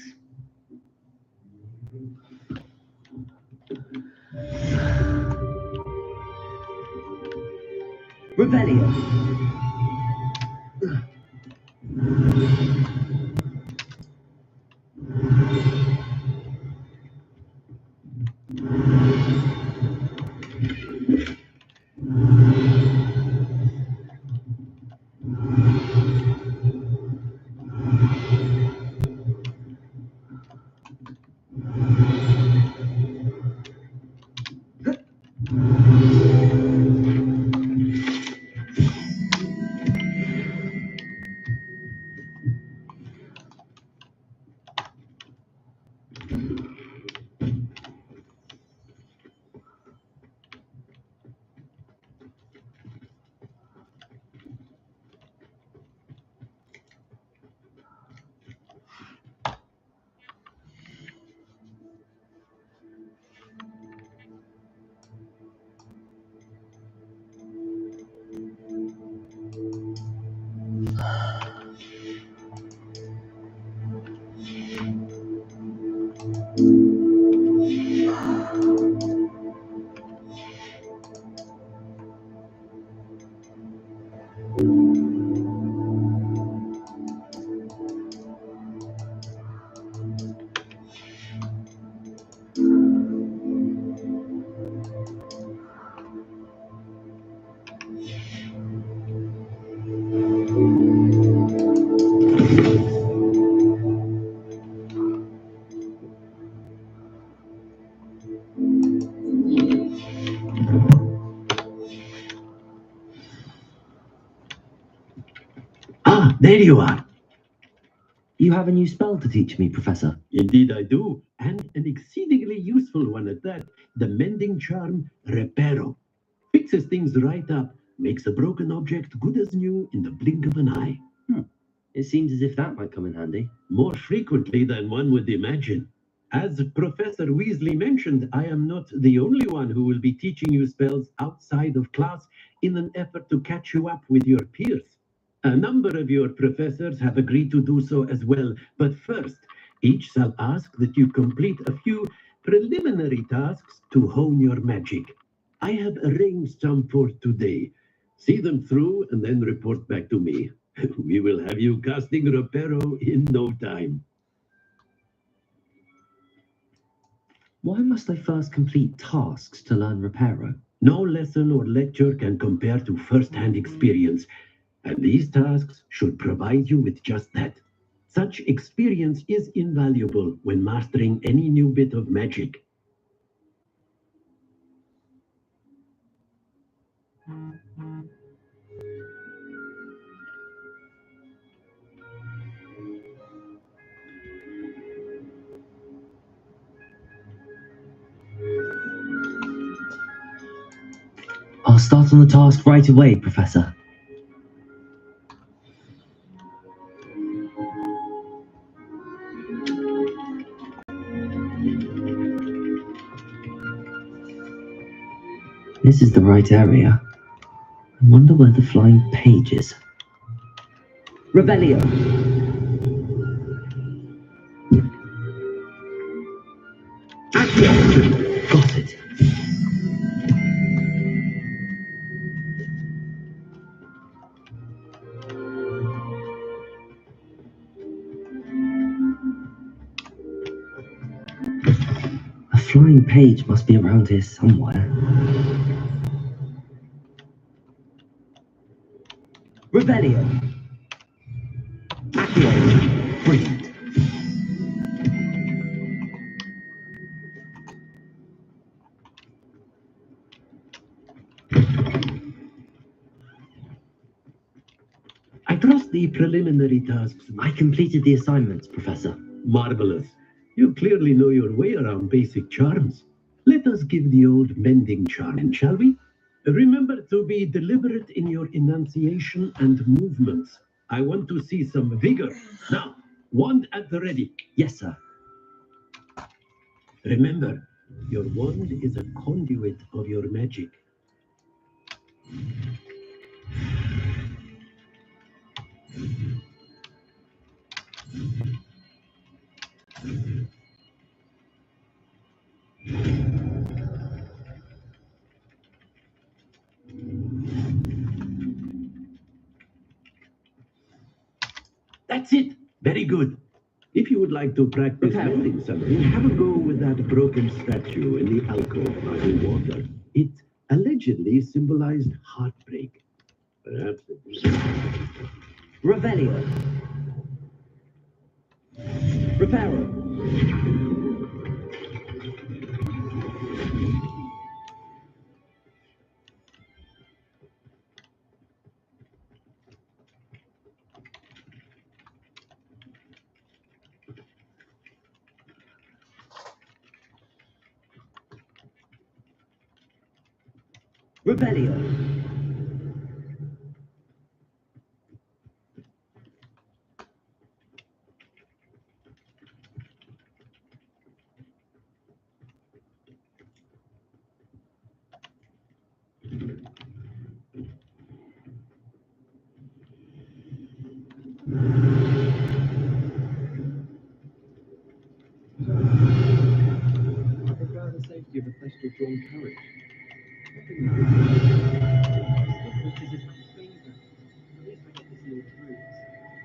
Revelio. Ah, there you are. You have a new spell to teach me, Professor. Indeed I do, and an exceedingly useful one at that. The mending charm Reparo. Fixes things right up, makes a broken object good as new in the blink of an eye. It seems as if that might come in handy. More frequently than one would imagine. As Professor Weasley mentioned, I am not the only one who will be teaching you spells outside of class in an effort to catch you up with your peers. A number of your professors have agreed to do so as well, but first, each shall ask that you complete a few preliminary tasks to hone your magic. I have arranged some for today. See them through and then report back to me. We will have you casting Reparo in no time. Why must I first complete tasks to learn Reparo? No lesson or lecture can compare to first-hand experience, and these tasks should provide you with just that. Such experience is invaluable when mastering any new bit of magic. I'll start on the task right away, Professor. This is the right area. I wonder where the flying page is. Revelio! Accio! Got it. A flying page must be around here somewhere. Revelio! Accio! Brilliant. I trust the preliminary tasks. I completed the assignments, Professor. Marvelous. You clearly know your way around basic charms. Let us give the old mending charm, shall we? Remember to be deliberate in your enunciation and movements. I want to see some vigor. Now, wand at the ready. Yes, sir. Remember, your wand is a conduit of your magic. That's it. Very good. If you would like to practice mending something, have a go with that broken statue in the alcove by the water. It allegedly symbolized heartbreak. Perhaps it... Revelio! Reparo! Revelio! give a festal drawn carriage. Which is my favourite. At least I get to see all the rooms.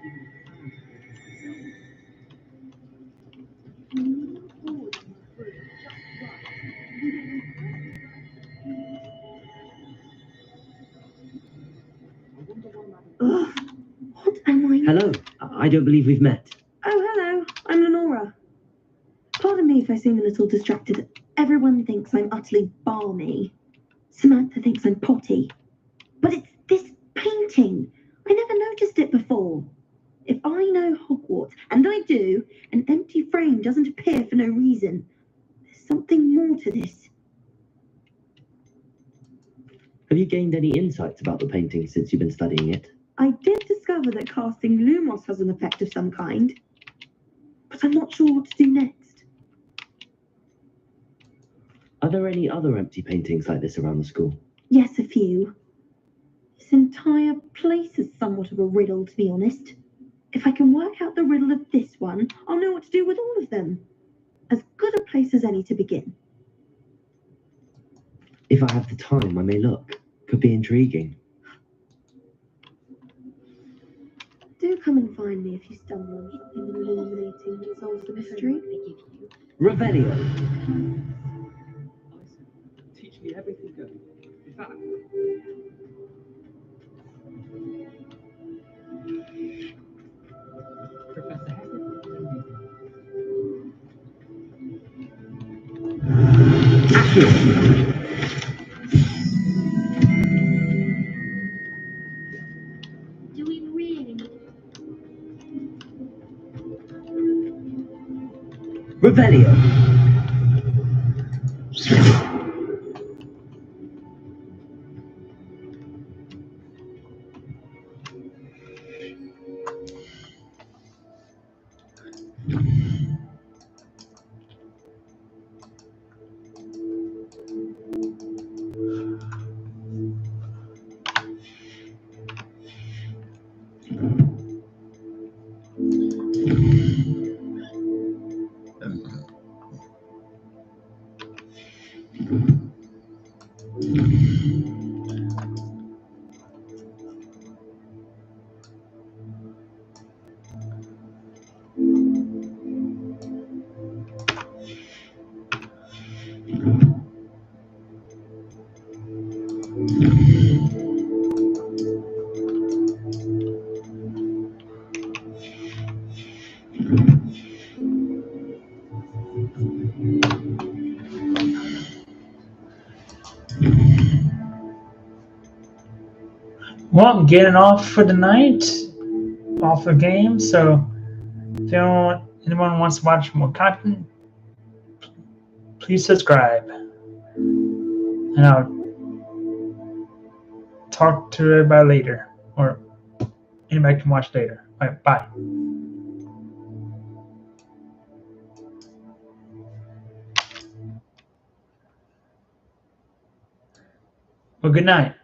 Even the fans have Ugh, what am I? Hello. I don't believe we've met. Oh, hello. I'm Lenora. Pardon me if I seem a little distracted. Everyone thinks I'm utterly balmy. Samantha thinks I'm potty. But it's this painting. I never noticed it before. If I know Hogwarts, and I do, an empty frame doesn't appear for no reason. There's something more to this. Have you gained any insights about the painting since you've been studying it? I did discover that casting Lumos has an effect of some kind, but I'm not sure what to do next. Are there any other empty paintings like this around the school? Yes, a few. This entire place is somewhat of a riddle, to be honest. If I can work out the riddle of this one, I'll know what to do with all of them. As good a place as any to begin. If I have the time, I may look. Could be intriguing. Do come and find me if you stumble on something illuminating that solves the mystery. Revelio. Teach me everything good. In fact, Professor Do we really? Revelio. Well, I'm getting off for the night, off the game. So, if anyone wants to watch more content, please subscribe, and I'll talk to everybody later, or anybody can watch later. All right, bye. Well, good night.